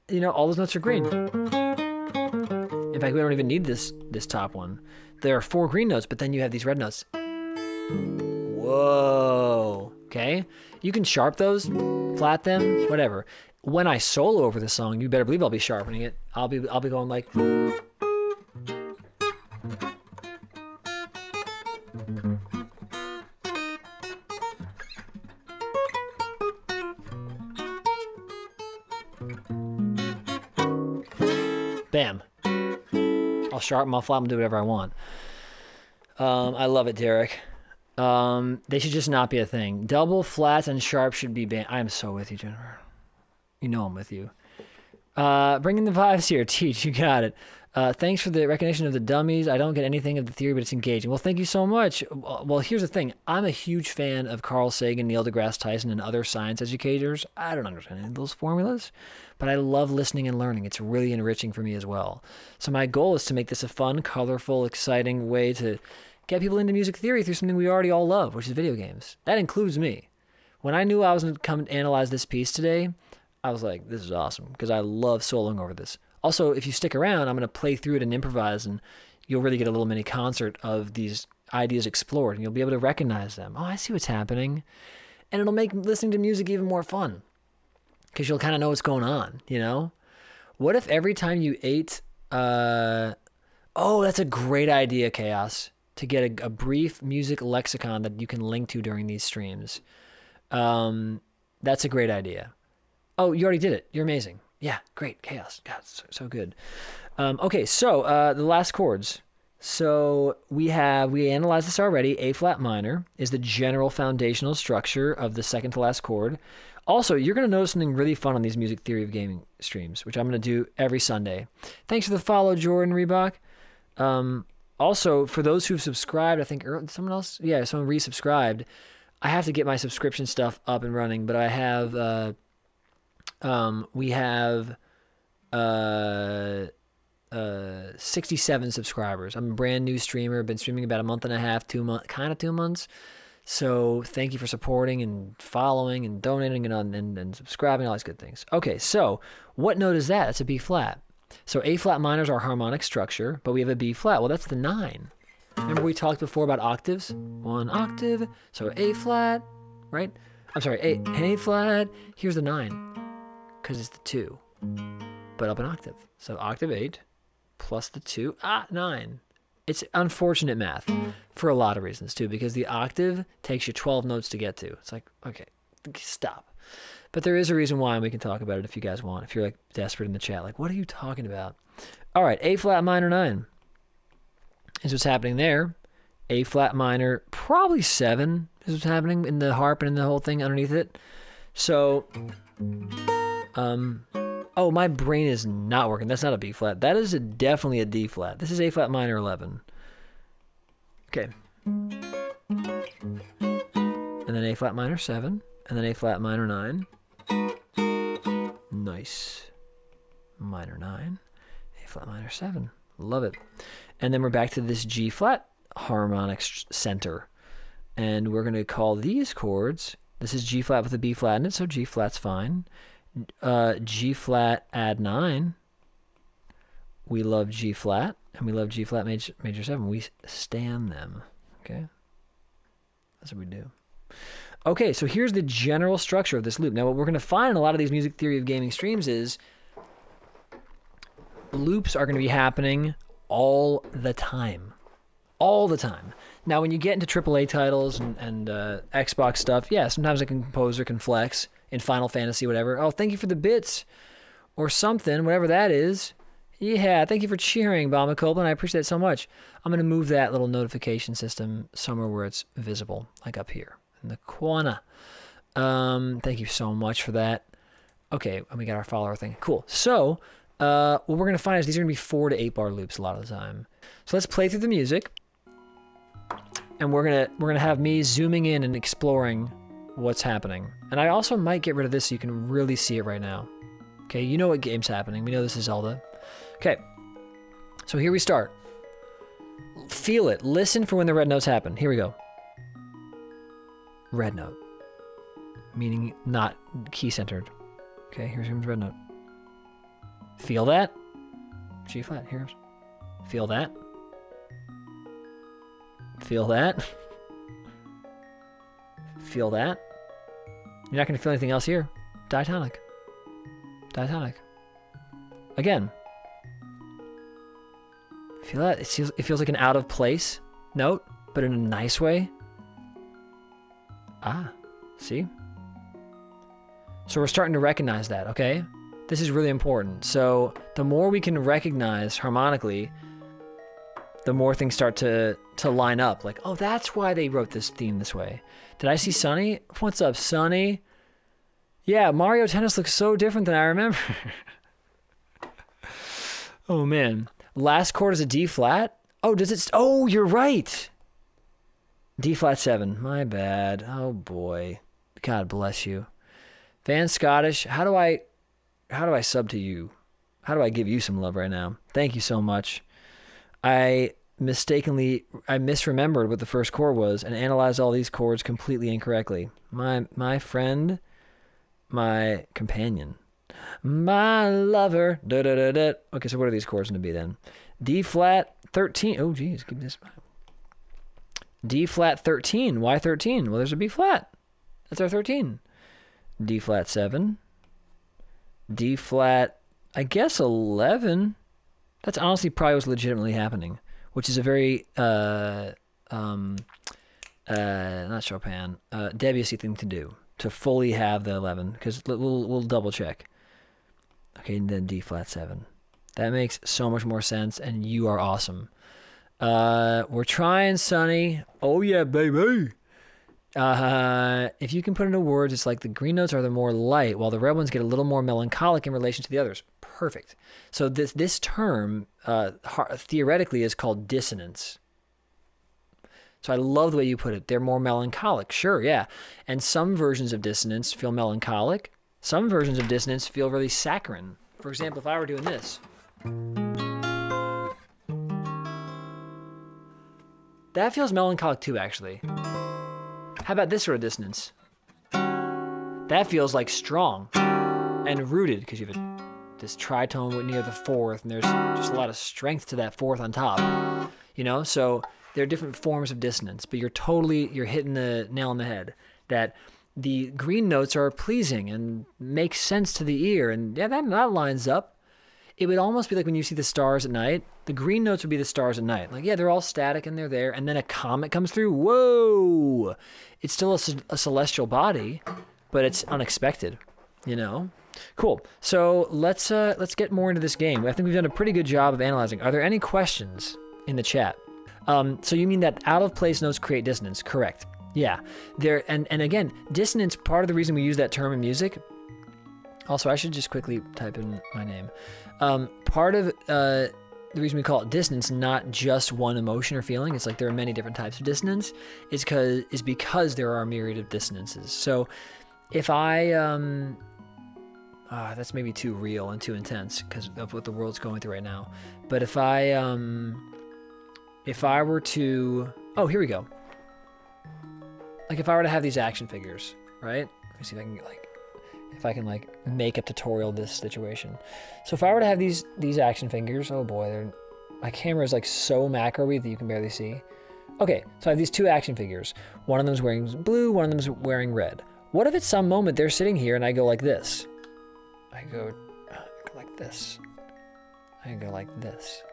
You know, all those notes are green. In fact, we don't even need this top one. There are 4 green notes, but then you have these red notes. Whoa. Okay? You can sharp those, flat them, whatever. When I solo over this song, you better believe I'll be sharpening it. I'll be going like. Bam. I'll sharpen, I'll flat them, do whatever I want. I love it, Derek. They should just not be a thing. Double flats and sharp should be banned. I am so with you, Jennifer. You know I'm with you. Bringing the vibes here. Teach, you got it. Thanks for the recognition of the dummies. I don't get anything of the theory, but it's engaging. Well, thank you so much. Well, here's the thing. I'm a huge fan of Carl Sagan, Neil deGrasse Tyson, and other science educators. I don't understand any of those formulas, but I love listening and learning. It's really enriching for me as well. So my goal is to make this a fun, colorful, exciting way to get people into music theory through something we already all love, which is video games. That includes me. When I knew I was going to come and analyze this piece today, I was like, this is awesome, because I love soloing over this. Also, if you stick around, I'm going to play through it and improvise, and you'll really get a little mini concert of these ideas explored, and you'll be able to recognize them. Oh, I see what's happening. And it'll make listening to music even more fun, because you'll kind of know what's going on, you know? What if every time you ate... oh, that's a great idea, Chaos, to get a brief music lexicon that you can link to during these streams. That's a great idea. Oh, you already did it. You're amazing. Yeah, great. Chaos. God, so good. Okay, so the last chords. So we analyzed this already. A flat minor is the general foundational structure of the second to last chord. Also, you're going to notice something really fun on these music theory of gaming streams, which I'm going to do every Sunday. Thanks for the follow, Jordan Reebok. Also, for those who've subscribed, I think someone resubscribed. I have to get my subscription stuff up and running, but I have... we have 67 subscribers. I'm a brand new streamer. Been streaming about a month and a half, 2 months. So thank you for supporting and following and donating and subscribing, all these good things. Okay, so what note is that? That's a B flat. So A flat minor is our harmonic structure, but we have a B flat. Well, that's the 9. Remember we talked before about octaves? 1 octave. So A flat, right? I'm sorry, A flat. Here's the 9. Because it's the 2, but up an octave. So octave 8 plus the 2, 9. It's unfortunate math for a lot of reasons too, because the octave takes you 12 notes to get to. It's like, okay, stop. But there is a reason why, and we can talk about it if you guys want. If you're like desperate in the chat, like, what are you talking about? All right, A flat minor 9 is what's happening there. A flat minor, probably 7 is what's happening in the harp and in the whole thing underneath it. So, oh, my brain is not working. That's not a B flat. That is definitely a D flat. This is A flat minor 11. Okay. And then A flat minor 7. And then A flat minor 9. Nice. Minor 9. A flat minor 7. Love it. And then we're back to this G flat harmonic center. And we're going to call these chords, this is G flat with a B flat in it, so G flat's fine. G flat add 9. We love G flat, and we love G flat major 7. We stand them, okay? That's what we do. Okay, so here's the general structure of this loop. Now, what we're going to find in a lot of these music theory of gaming streams is loops are going to be happening all the time. All the time. Now, when you get into AAA titles and Xbox stuff, yeah, sometimes a composer can flex in Final Fantasy, whatever. Oh, thank you for the bits or something, whatever that is. Yeah, thank you for cheering, Bama Copeland. I appreciate it so much. I'm going to move that little notification system somewhere where it's visible, like up here in the corner. Thank you so much for that. Okay, and we got our follower thing. Cool. So, what we're going to find is these are going to be 4 to 8 bar loops a lot of the time. So let's play through the music. And we're gonna have me zooming in and exploring what's happening. And I also might get rid of this so you can really see it right now. Okay, you know what game's happening. We know this is Zelda. Okay, so here we start. Feel it. Listen for when the red notes happen. Here we go. Red note. Meaning not key-centered. Okay, here's red note. Feel that? G flat, here's. Feel that? Feel that? Feel that? You're not going to feel anything else here. Diatonic. Diatonic. Again. Feel that? It feels like an out of place note, but in a nice way. Ah, see? So we're starting to recognize that, okay? This is really important. So the more we can recognize harmonically, the more things start to line up. Like, oh, that's why they wrote this theme this way. Did I see Sonny? What's up, Sonny? Yeah, Mario Tennis looks so different than I remember. Oh, man. Last chord is a D flat? Oh, does it? Oh, you're right. D flat 7. My bad. Oh, boy. God bless you. Van Scottish, how do I sub to you? How do I give you some love right now? Thank you so much. I misremembered what the first chord was and analyzed all these chords completely incorrectly. My friend, my companion, my lover. Da, da, da, da. Okay, so what are these chords going to be then? D flat 13. Oh, geez, give me this. D flat 13. Why 13? Well, there's a B flat. That's our 13. D flat 7. D flat, I guess 11. That's honestly probably what's legitimately happening, which is a very, not Chopin, Debussy thing to do, to fully have the 11, because we'll double check. Okay, and then D flat 7. That makes so much more sense, and you are awesome. We're trying, Sonny. Oh yeah, baby. If you can put into words, it's like the green notes are the more light, while the red ones get a little more melancholic in relation to the others. Perfect. So this term theoretically is called dissonance. So I love the way you put it. They're more melancholic. Sure, yeah. And some versions of dissonance feel melancholic. Some versions of dissonance feel really saccharine. For example, if I were doing this. That feels melancholic too, actually. How about this sort of dissonance? That feels like strong and rooted because you have this tritone near the fourth, and there's just a lot of strength to that fourth on top. You know, so there are different forms of dissonance, but you're hitting the nail on the head. That the green notes are pleasing and make sense to the ear, and yeah, that lines up. It would almost be like when you see the stars at night. The green notes would be the stars at night. Like, yeah, they're all static and they're there, and then a comet comes through. Whoa! It's still a celestial body, but it's unexpected, you know? Cool. So let's get more into this game. I think we've done a pretty good job of analyzing. Are there any questions in the chat? So you mean that out of place notes create dissonance? Correct. Yeah, there and again, dissonance. Part of the reason we use that term in music. Also, I should just quickly type in my name. Part of the reason we call it dissonance, not just one emotion or feeling. It's like there are many different types of dissonance. Is because there are a myriad of dissonances. So, if I that's maybe too real and too intense because of what the world's going through right now. But if I were to, oh, here we go. Like if I were to have these action figures, right? Let me see if I can make a tutorial of this situation. So if I were to have these action figures, oh boy, my camera is like so macro-y that you can barely see. Okay, so I have these two action figures. One of them's wearing blue, one of them's wearing red. What if at some moment they're sitting here and I go like this? I go like this. I go like this.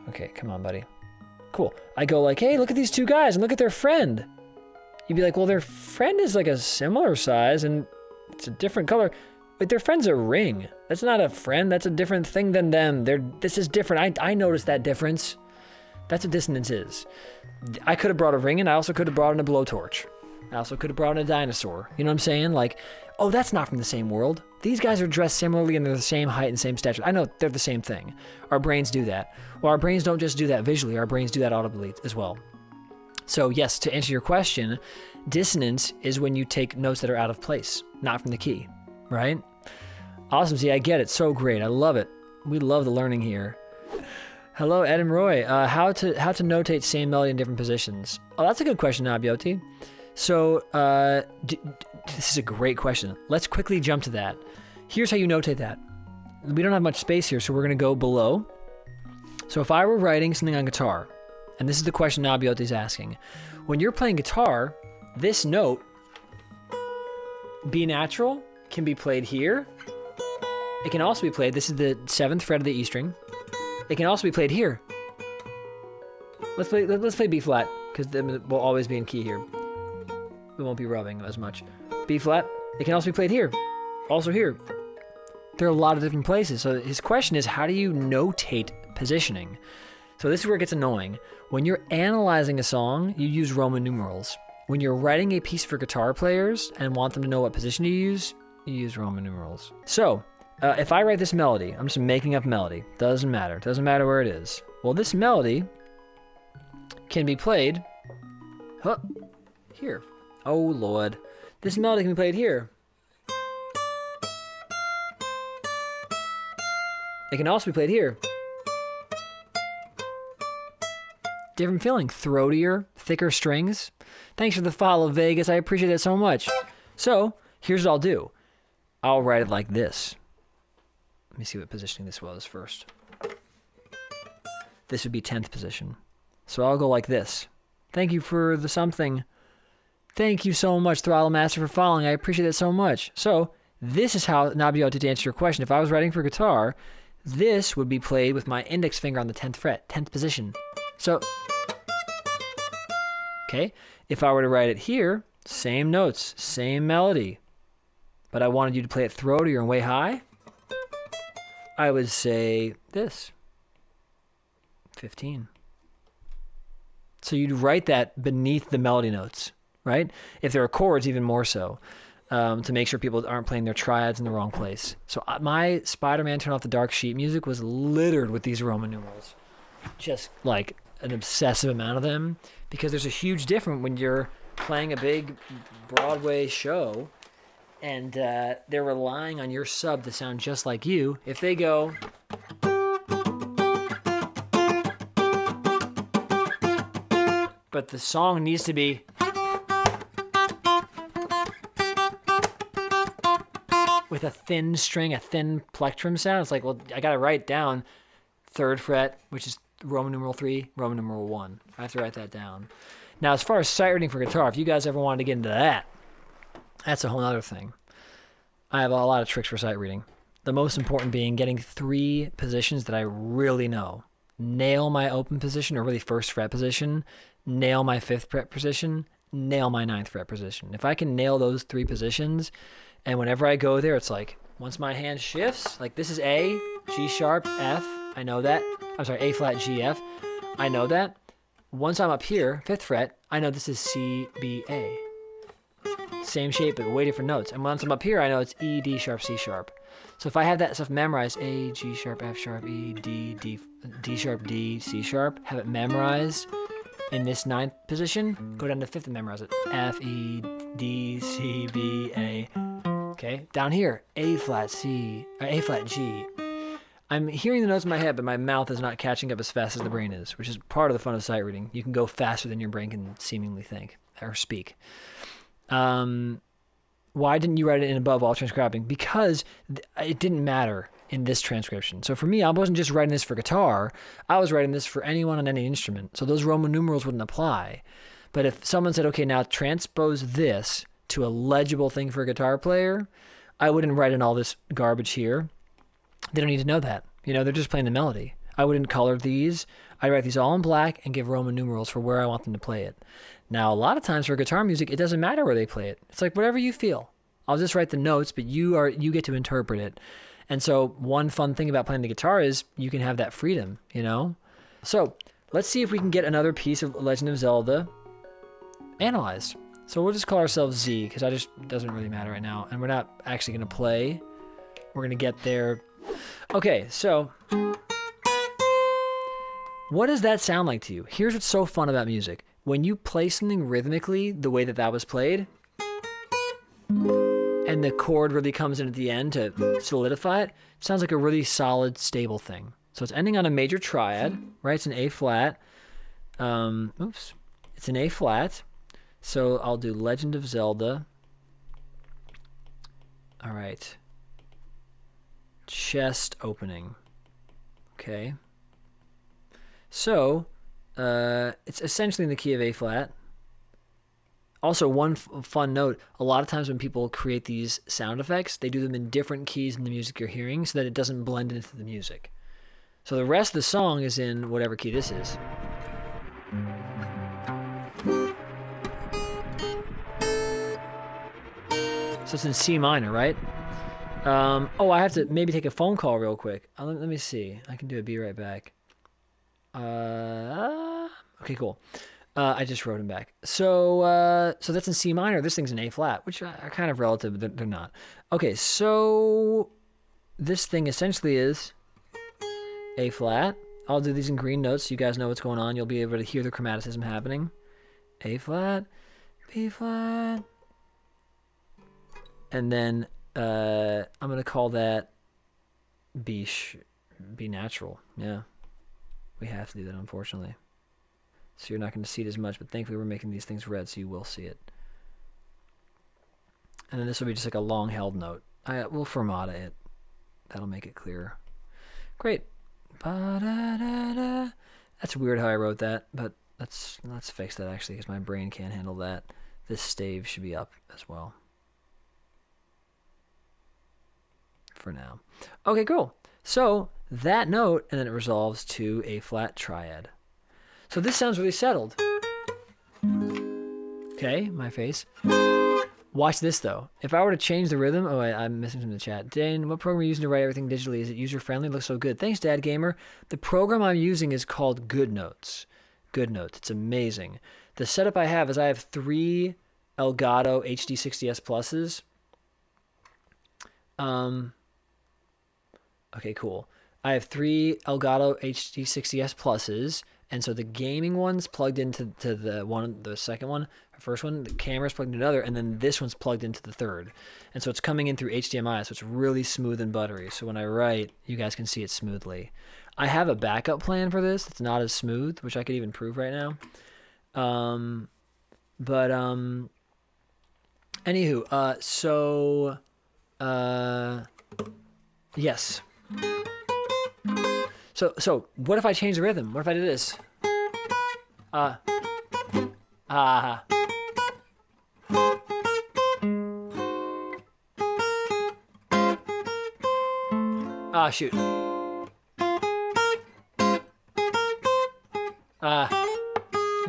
Okay, come on, buddy. Cool. I go like, hey, look at these two guys and look at their friend. You'd be like, well, their friend is like a similar size and it's a different color. But their friend's a ring. That's not a friend. That's a different thing than them. This is different. I noticed that difference. That's what dissonance is. I could have brought a ring in. I also could have brought in a blowtorch. I also could have brought in a dinosaur. You know what I'm saying? Like, oh, that's not from the same world. These guys are dressed similarly and they're the same height and same stature. I know they're the same thing. Our brains do that. Well, our brains don't just do that visually. Our brains do that audibly as well. So yes, to answer your question, dissonance is when you take notes that are out of place, not from the key, right? Awesome. See, I get it. So great. I love it. We love the learning here. Hello, Ed and Roy. How to notate same melody in different positions? Oh, that's a good question, Nabioti. So this is a great question. Let's quickly jump to that. Here's how you notate that. We don't have much space here, so we're going to go below. So if I were writing something on guitar, and this is the question Nabioti is asking, when you're playing guitar, this note, B natural, can be played here. It can also be played, this is the 7th fret of the E string. It can also be played here. Let's play B flat, because it will always be in key here. We won't be rubbing as much. B flat. It can also be played here. Also here. There are a lot of different places. So his question is, how do you notate positioning? So this is where it gets annoying. When you're analyzing a song, you use Roman numerals. When you're writing a piece for guitar players and want them to know what position you use Roman numerals. So if I write this melody, I'm just making up melody. Doesn't matter. Doesn't matter where it is. Well, this melody can be played here. Oh, Lord. This melody can be played here. It can also be played here. Different feeling. Throatier, thicker strings. Thanks for the follow, Vegas. I appreciate that so much. So, here's what I'll do. I'll write it like this. Let me see what positioning this was first. This would be 10th position. So I'll go like this. Thank you for the something. Thank you so much, Throttle Master, for following. I appreciate that so much. So, this is how, Nabioti, to answer your question. If I was writing for guitar, this would be played with my index finger on the 10th fret, 10th position. So, okay, if I were to write it here, same notes, same melody, but I wanted you to play it throatier and way high, I would say this, 15. So you'd write that beneath the melody notes, right? If there are chords, even more so, to make sure people aren't playing their triads in the wrong place. So my Spider-Man Turn Off the Dark sheet music was littered with these Roman numerals. Just like an obsessive amount of them, because there's a huge difference when you're playing a big Broadway show and they're relying on your sub to sound just like you. If they go... but the song needs to be... with a thin string, a thin plectrum sound. It's like, well, I got to write down 3rd fret, which is Roman numeral 3, Roman numeral 1. I have to write that down. Now, as far as sight reading for guitar, if you guys ever wanted to get into that, that's a whole other thing. I have a lot of tricks for sight reading. The most important being getting 3 positions that I really know. Nail my open position, or really 1st fret position. Nail my 5th fret position. Nail my 9th fret position. If I can nail those 3 positions, and whenever I go there, it's like, once my hand shifts, like this is A, G sharp, F, I know that. I'm sorry, A flat, G, F. I know that. once I'm up here, 5th fret, I know this is C, B, A. Same shape, but way different notes. And once I'm up here, I know it's E, D sharp, C sharp. So if I have that stuff memorized, A, G sharp, F sharp, E, D, D sharp, D, C sharp, have it memorized in this 9th position, go down to 5th and memorize it. F, E, D, C, B, A. Okay, down here, A flat, C, or A flat, G. I'm hearing the notes in my head, but my mouth is not catching up as fast as the brain is, which is part of the fun of sight reading. You can go faster than your brain can seemingly think or speak. Why didn't you write it in above while transcribing? Because it didn't matter in this transcription. So for me, I wasn't just writing this for guitar. I was writing this for anyone on any instrument. So those Roman numerals wouldn't apply. But if someone said, okay, now transpose this to a legible thing for a guitar player, I wouldn't write in all this garbage here. They don't need to know that. You know, they're just playing the melody. I wouldn't color these. I'd write these all in black and give Roman numerals for where I want them to play it. Now, a lot of times for guitar music, it doesn't matter where they play it. It's like whatever you feel. I'll just write the notes, but you get to interpret it. And so one fun thing about playing the guitar is you can have that freedom, you know? So let's see if we can get another piece of Legend of Zelda analyzed. So we'll just call ourselves Z, because doesn't really matter right now. And we're not actually going to play. We're going to get there. Okay, so what does that sound like to you? Here's what's so fun about music. When you play something rhythmically the way that was played, and the chord really comes in at the end to solidify it, it sounds like a really solid, stable thing. So it's ending on a major triad, right? It's an A flat. Oops. It's an A flat. So I'll do Legend of Zelda. All right. Chest opening. Okay. So it's essentially in the key of A flat. Also, one fun note, a lot of times when people create these sound effects, they do them in different keys in the music you're hearing so that it doesn't blend into the music. So the rest of the song is in whatever key this is. So it's in C minor, right? Oh, I have to maybe take a phone call real quick. Let me see. I can do a be right back. Okay, cool. I just wrote him back. So that's in C minor. This thing's in A flat, which are kind of relative, but they're not. Okay, so this thing essentially is A flat. I'll do these in green notes so you guys know what's going on. You'll be able to hear the chromaticism happening. A flat, B flat. And then I'm going to call that B natural. Yeah, we have to do that, unfortunately. So you're not going to see it as much, but thankfully we're making these things red so you will see it. And then this will be just like a long held note. We'll fermata it. That'll make it clearer. Great. Ba-da-da-da. That's weird how I wrote that, but let's fix that actually because my brain can't handle that. This stave should be up as well. For now. Okay, cool. So that note, and then it resolves to A flat triad. So this sounds really settled. Okay, my face. Watch this though. If I were to change the rhythm, oh, I'm missing some in the chat. Dane, what program are you using to write everything digitally? Is it user friendly? It looks so good. Thanks, Dad Gamer. The program I'm using is called GoodNotes. GoodNotes. It's amazing. The setup I have is I have 3 Elgato HD60S Pluses. Okay, cool. I have 3 Elgato HD60S Pluses, and so the gaming one's plugged into the second one, the first one, the camera's plugged into another, and then this one's plugged into the third. And so it's coming in through HDMI, so it's really smooth and buttery. So when I write, you guys can see it smoothly. I have a backup plan for this that's not as smooth, which I could even prove right now. Anywho, yes. So what if I change the rhythm? What if I do this? Shoot. You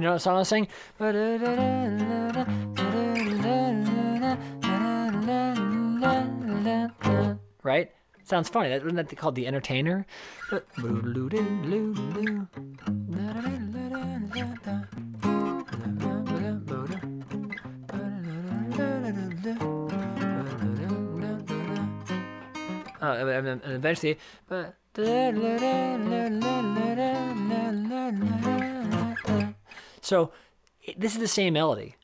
know what song I was saying? Right? Sounds funny. Wasn't that called The Entertainer? and eventually, so this is the same melody,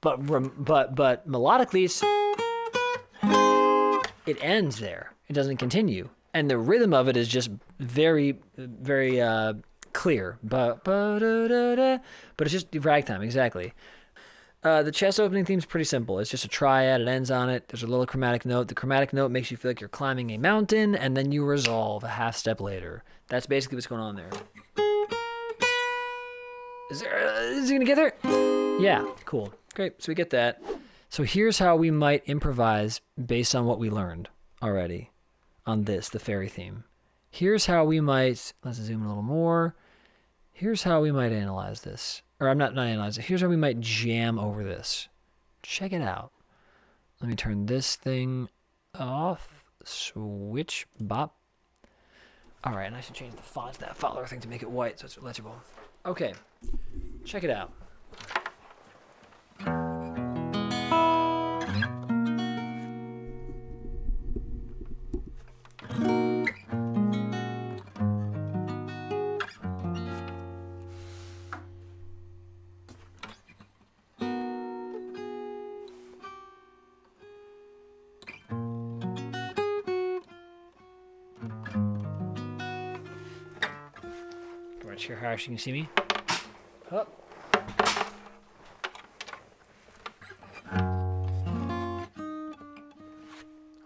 but melodically, it ends there. It doesn't continue, and the rhythm of it is just very, very clear. But it's just ragtime, exactly. The chest opening theme is pretty simple. It's just a triad. It ends on it. There's a little chromatic note. The chromatic note makes you feel like you're climbing a mountain, and then you resolve a half step later. That's basically what's going on there. Is he gonna get there? Yeah, cool, great. So we get that. So here's how we might improvise based on what we learned already on this, the fairy theme. Here's how we might, let's zoom in a little more. Here's how we might analyze this. Or I'm not analyze it. Here's how we might jam over this. Check it out. Let me turn this thing off. Switch, bop. All right, and I should change the font, that follower thing, to make it white so it's legible. Okay, check it out. Here, how you can see me. Oh.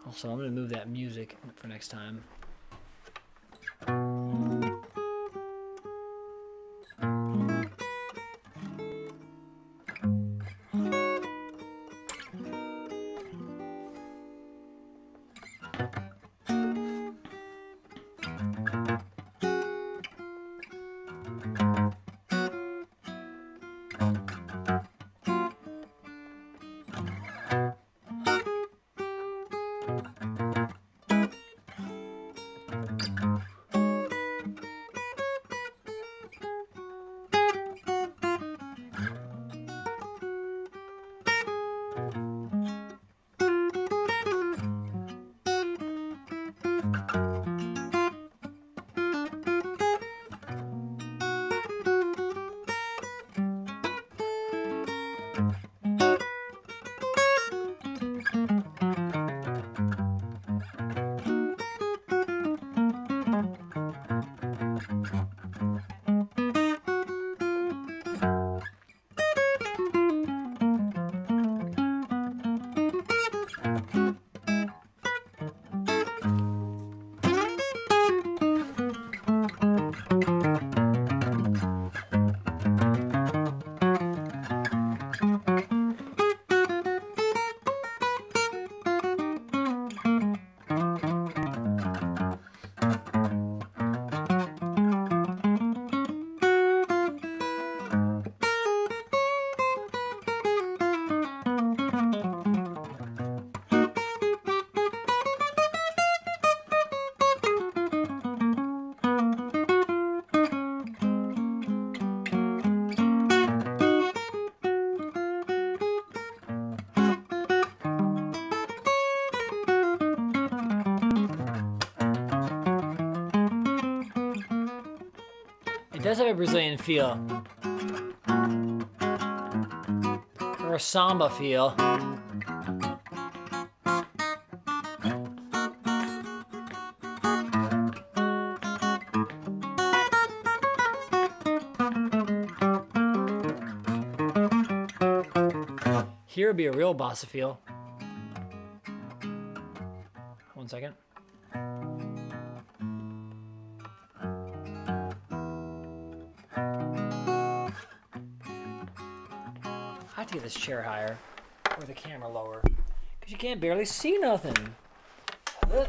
Also, I'm going to move that music for next time. It does have a Brazilian feel. Or a samba feel. Here would be a real bossa feel. 1 second. I have to get this chair higher, or the camera lower, because you can't barely see nothing. How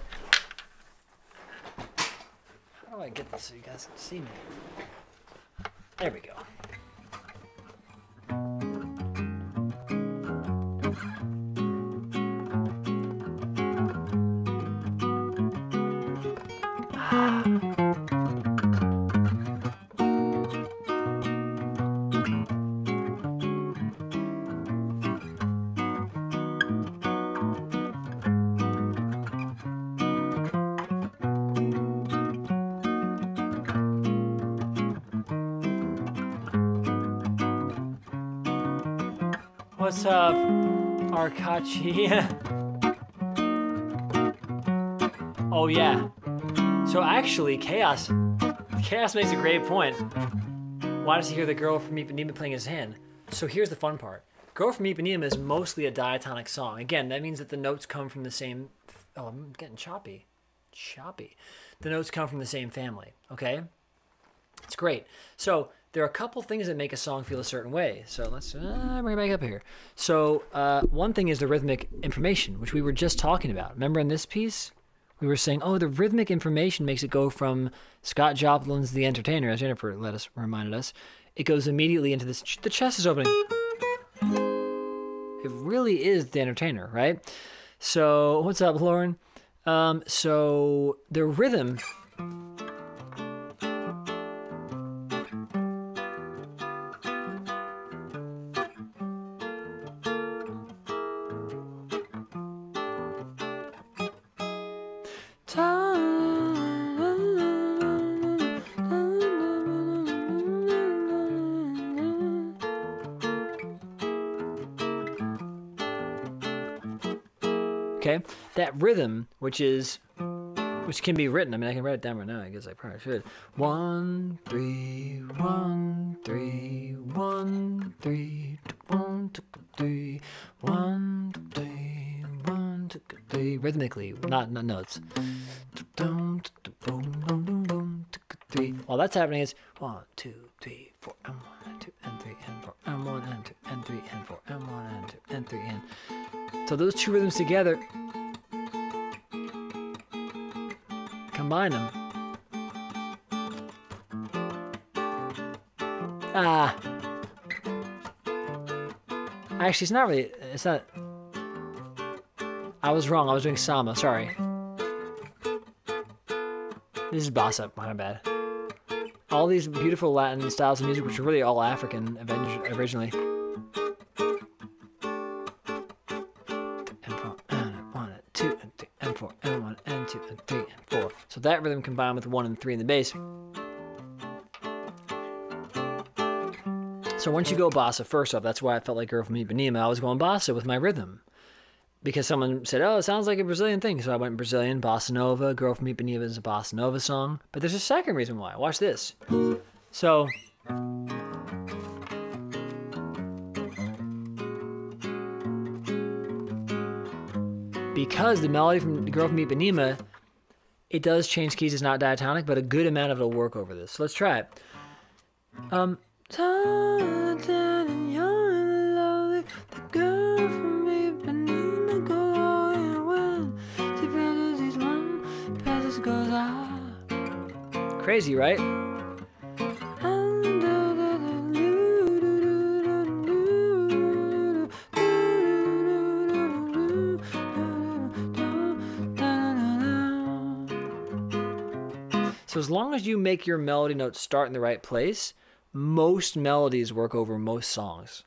do I get this so you guys can see me? There we go. What's up, Arkachi? Oh yeah. So actually, Chaos makes a great point. Why does he hear the Girl from Ipanema playing his hand? So here's the fun part. Girl from Ipanema is mostly a diatonic song. Again, that means that the notes come from the same... Oh, I'm getting choppy. The notes come from the same family, okay? It's great. So there are a couple things that make a song feel a certain way. So let's bring it back up here. So one thing is the rhythmic information, which we were just talking about. Remember in this piece? We were saying, oh, the rhythmic information makes it go from Scott Joplin's The Entertainer, as Jennifer reminded us. It goes immediately into this. The chest is opening. It really is The Entertainer, right? So what's up, Lauren? So the rhythm... Okay, that rhythm, which can be written. I mean, I can write it down right now. I guess I probably should. 1 3 1 3 1 3 1 3 1 3 1 3 rhythmically, not notes. While that's happening, it's 1 2 3 4 and 1 and 2 and 3 and 4 and 1 and 2 and 3 and 4 and 1 and 2 and 3 and. So those two rhythms together, combine them. Actually, it's not really, it's not. I was wrong. I was doing Sama. Sorry. This is bossa. My bad. All these beautiful Latin styles of music, which are really all African originally. So that rhythm combined with 1 and 3 in the bass. So once you go bossa, first off, that's why I felt like Girl from Ipanema. I was going bossa with my rhythm. Because someone said, oh, it sounds like a Brazilian thing. So I went Brazilian, bossa nova. Girl from Ipanema is a bossa nova song. But there's a second reason why. Watch this. So... because the melody from Girl from Ipanema, it does change keys. It's not diatonic, but a good amount of it will work over this. So let's try it. Crazy, right? So as long as you make your melody notes start in the right place, most melodies work over most songs.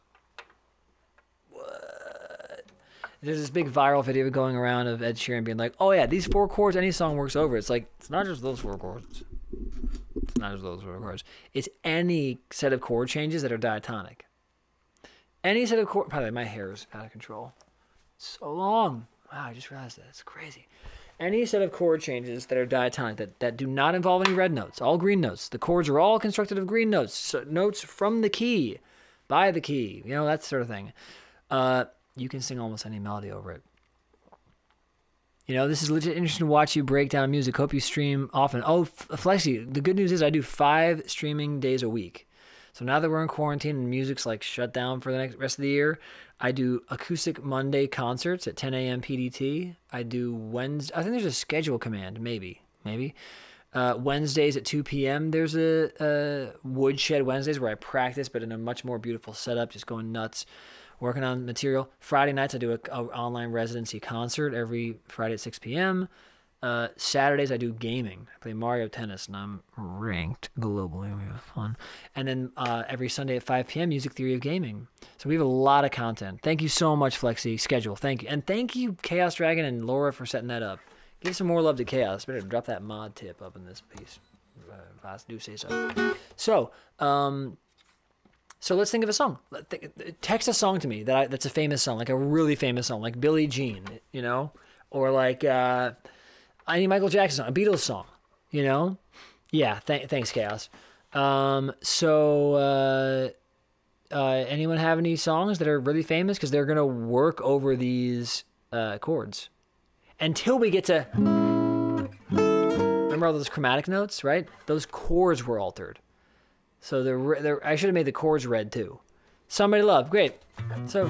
What? There's this big viral video going around of Ed Sheeran being like, oh yeah, these 4 chords, any song works over. It's like, it's not just those 4 chords. It's not just those 4 chords. It's any set of chord changes that are diatonic. Any set of chord... By the way, my hair is out of control. It's so long. Wow, I just realized that. It's crazy. Any set of chord changes that are diatonic, that do not involve any red notes, all green notes. The chords are all constructed of green notes, so notes from the key, by the key, you know, that sort of thing. You can sing almost any melody over it. You know, this is legit interesting to watch you break down music. Hope you stream often. Oh, Flexi, the good news is I do 5 streaming days a week. So now that we're in quarantine and music's like shut down for the rest of the year, I do Acoustic Monday concerts at 10 a.m. PDT. I do Wednesday. I think there's a schedule command, maybe. Wednesdays at 2 p.m. There's a Woodshed Wednesdays where I practice, but in a much more beautiful setup, just going nuts, working on material. Friday nights I do a online residency concert every Friday at 6 p.m. Saturdays I do gaming. I play Mario Tennis and I'm ranked globally. We have fun. And then every Sunday at 5 p.m. Music Theory of Gaming. So we have a lot of content. Thank you so much, Flexi. Schedule. Thank you. And thank you, Chaos Dragon and Laura, for setting that up. Give some more love to Chaos. Better drop that mod tip up in this piece. If I do say so. So, So let's think of a song. Text a song to me that's a famous song, like a really famous song, like Billie Jean, you know, or like any Michael Jackson song, a Beatles song, you know. Yeah, thanks, Chaos. Anyone have any songs that are really famous? Because they're gonna work over these chords until we get to. Remember all those chromatic notes, right? Those chords were altered. So I should have made the chords red too. Somebody Love, great. So,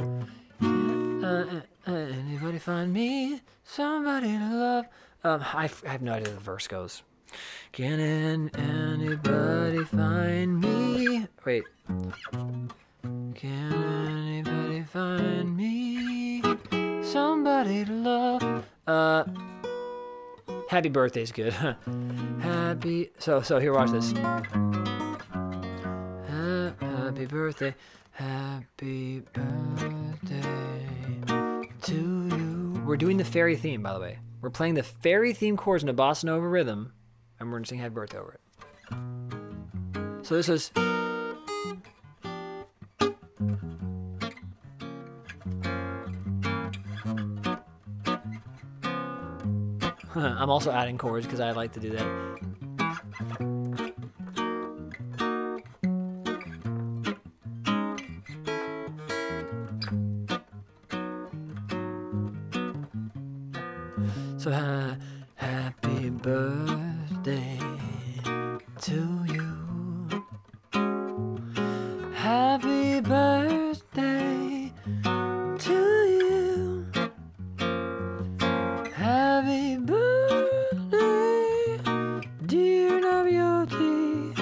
anybody find me somebody to love? I have no idea how the verse goes. Can anybody find me? Wait. Can anybody find me somebody to love? Happy Birthday's good. Happy. So here, watch this. Happy birthday, happy birthday to you. We're doing the fairy theme, by the way. We're playing the fairy theme chords in a bossa nova rhythm, and we're going to sing happy birthday over it. So this is. I'm also adding chords because I like to do that. So happy birthday to you. Happy birthday to you. Happy birthday, dear Navioti.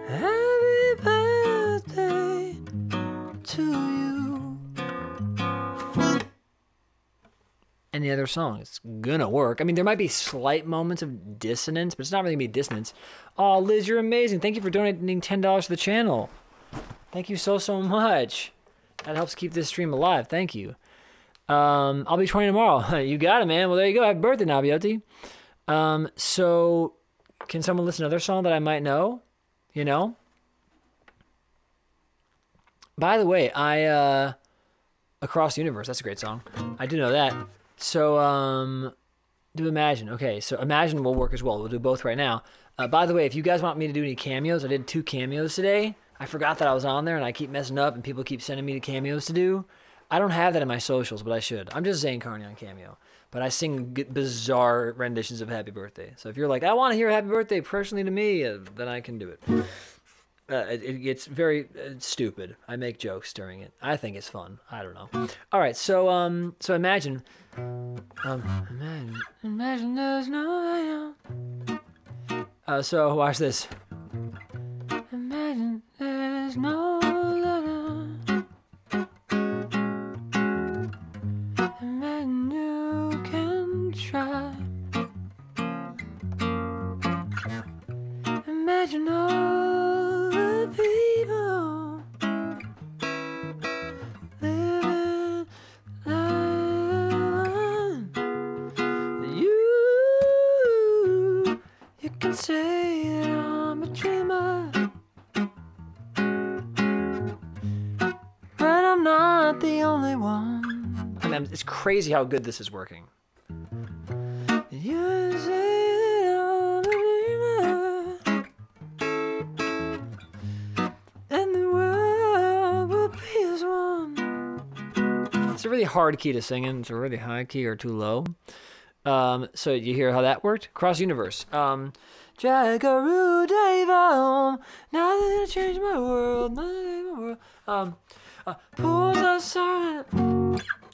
Happy birthday to you. Any other song, it's gonna work. I mean, there might be slight moments of dissonance, but it's not really gonna be dissonance. Oh, Liz, you're amazing. Thank you for donating $10 to the channel. Thank you so much. That helps keep this stream alive. Thank you. I'll be 20 tomorrow. You got it, man. Well, there you go. Happy birthday, Nabioti. So can someone listen to another song that I might know? You know? By the way, Across the Universe, that's a great song. I do know that. So, do Imagine. Okay, so Imagine will work as well. We'll do both right now. By the way, if you guys want me to do any cameos, I did 2 cameos today. I forgot that I was on there, and I keep messing up, and people keep sending me the cameos to do. I don't have that in my socials, but I should. I'm just Zane Carney on Cameo. But I sing bizarre renditions of Happy Birthday. So if you're like, I want to hear Happy Birthday personally to me, then I can do it. It's very stupid. I make jokes during it. I think it's fun. I don't know. All right, so imagine there's no way out. So watch this. Imagine there's no limit. Imagine you can try. Imagine all the people living life. You can say that I'm a dreamer, but I'm not the only one. I mean, it's crazy how good this is working. You say that I'm a dreamer, and the world will be as one. It's a really hard key to sing in. It's a really high key or too low. So you hear how that worked? Cross Universe. Jackaroo Dave, nothing to change my world, pools of sorrow,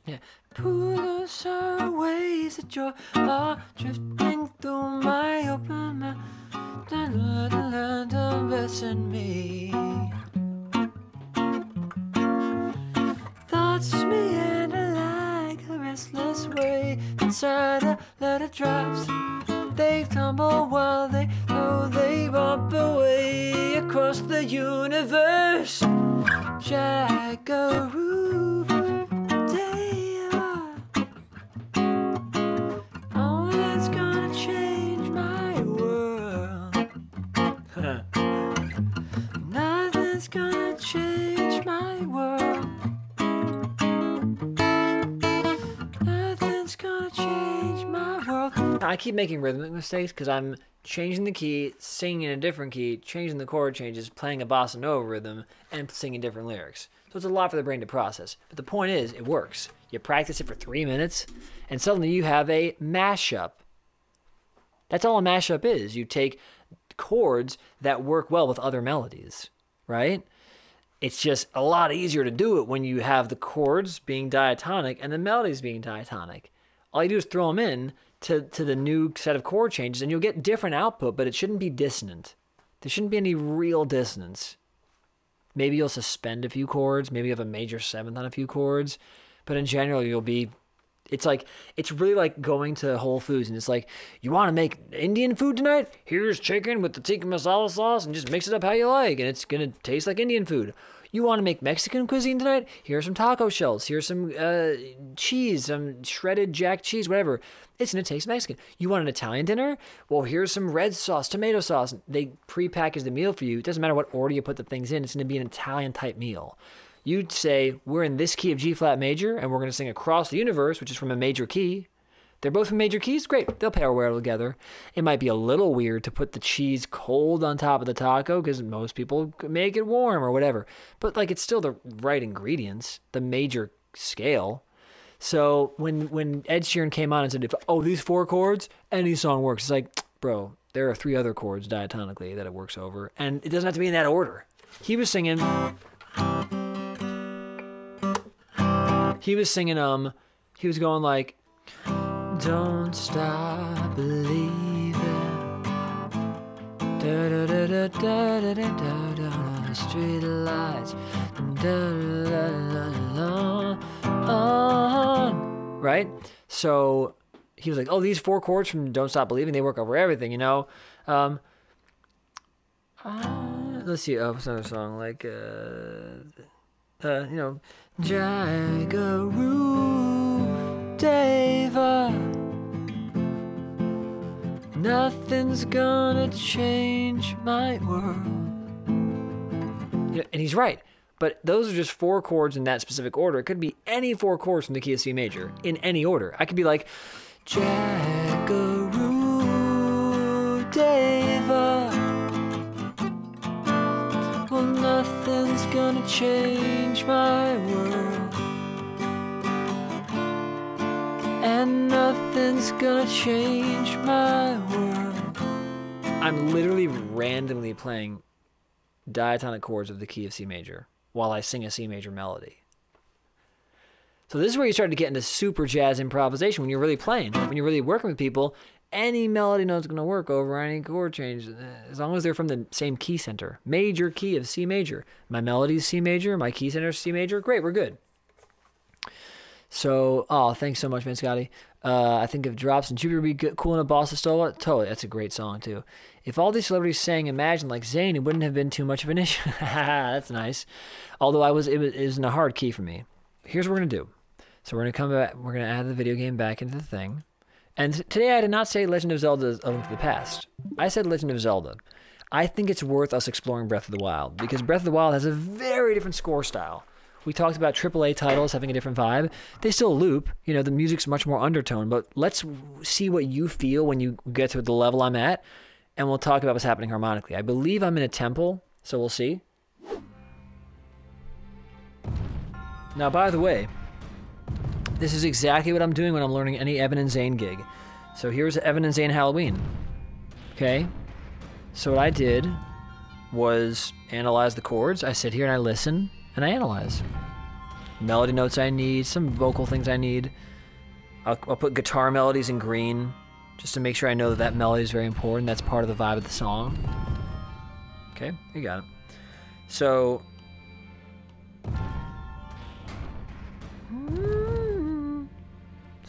yeah, pools of waves of joy are drifting through my open mouth, blessing me. Thoughts meander like a restless wave inside a letter drops. They tumble while they bump away across the universe. Jackaroo Dave, oh, that's gonna change my world. Nothing's gonna change gonna change my world. I keep making rhythmic mistakes because I'm changing the key, singing in a different key, changing the chord changes, playing a bossa nova rhythm, and singing different lyrics. So it's a lot for the brain to process. But the point is, it works. You practice it for 3 minutes, and suddenly you have a mashup. That's all a mashup is. You take chords that work well with other melodies, right? It's just a lot easier to do it when you have the chords being diatonic and the melodies being diatonic. All you do is throw them in to the new set of chord changes, and you'll get different output, but it shouldn't be dissonant. There shouldn't be any real dissonance. Maybe you'll suspend a few chords. Maybe you have a major seventh on a few chords. But in general, it's really like going to Whole Foods and it's like, you want to make Indian food tonight? Here's chicken with the tikka masala sauce and just mix it up how you like. And it's going to taste like Indian food. You want to make Mexican cuisine tonight? Here's some taco shells. Here's some cheese, some shredded jack cheese, whatever. It's going to taste Mexican. You want an Italian dinner? Well, here's some red sauce, tomato sauce. They pre-package the meal for you. It doesn't matter what order you put the things in. It's going to be an Italian-type meal. You'd say, we're in this key of G-flat major, and we're going to sing Across the Universe, which is from a major key. They're both from major keys? Great. They'll pair well together. It might be a little weird to put the cheese cold on top of the taco because most people make it warm or whatever. But, it's still the right ingredients, the major scale. So when Ed Sheeran came on and said, these 4 chords, any song works. It's like, bro, there are 3 other chords diatonically that it works over. And it doesn't have to be in that order. He was singing, he was going like, don't stop believing. Da da da da da da da da. Street lights. Da la la la. Right? So he was like, these 4 chords from Don't Stop Believing, they work over everything, you know. Let's see. What's another song like? Jagaru Deva. Nothing's gonna change my world. And he's right. But those are just 4 chords in that specific order. It could be any 4 chords from the key of C major in any order. I could be like, Jagaru Deva. Well, nothing's gonna change my world. And nothing's gonna change my world. I'm literally randomly playing diatonic chords of the key of C major while I sing a C major melody. So this is where you start to get into super jazz improvisation when you're really playing. When you're really working with people, any melody note's going to work over any chord change as long as they're from the same key center. Major key of C major. My melody's C major, my key center's C major. Great, we're good. So, thanks so much, man, Scotty. I think if Drops and Jupiter would be good, cool in a bossa stola, totally, that's a great song, too. If all these celebrities sang Imagine like Zayn, it wouldn't have been too much of an issue. That's nice. Although it was in a hard key for me. Here's what we're going to do. So we're going to come back, we're going to add the video game back into the thing. And today I did not say Legend of Zelda A Link to the Past. I said Legend of Zelda. I think it's worth us exploring Breath of the Wild, because Breath of the Wild has a very different score style. We talked about AAA titles having a different vibe. They still loop. You know, the music's much more undertone, but let's see what you feel when you get to the level I'm at, and we'll talk about what's happening harmonically. I believe I'm in a temple, so we'll see. Now, by the way, this is exactly what I'm doing when I'm learning any Evan and Zane gig. So here's Evan and Zane Halloween. Okay? So what I did was analyze the chords. I sit here and I listen and I analyze. Melody notes I need, some vocal things I need. I'll put guitar melodies in green just to make sure I know that melody is very important. That's part of the vibe of the song. Okay, you got it. So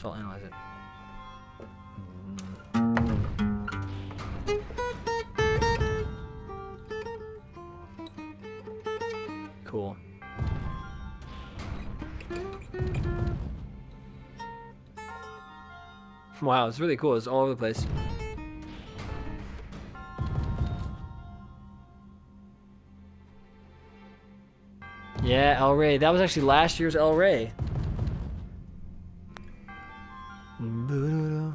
I'll analyze it. Cool. Wow, it's really cool. It's all over the place. Yeah, El Rey. That was actually last year's El Rey. So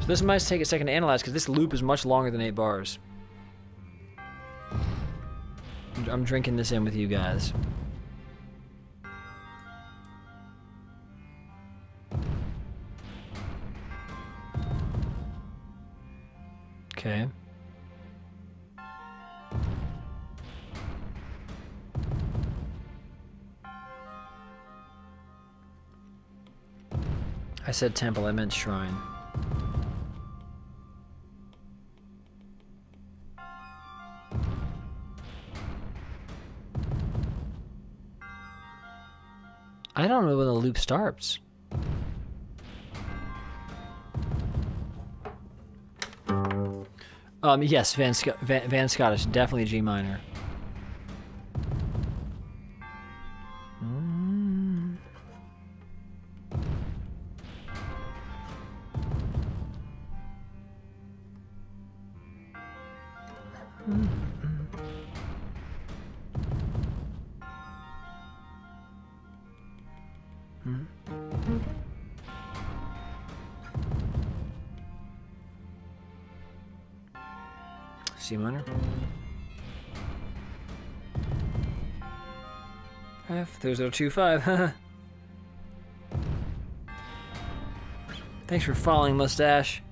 this might take a second to analyze because this loop is much longer than 8 bars. I'm drinking this in with you guys. Okay. I said temple, I meant shrine. I don't know when the loop starts. Yes, Van Scottish, definitely G minor. C minor. F 3025. Thanks for following, Mustache.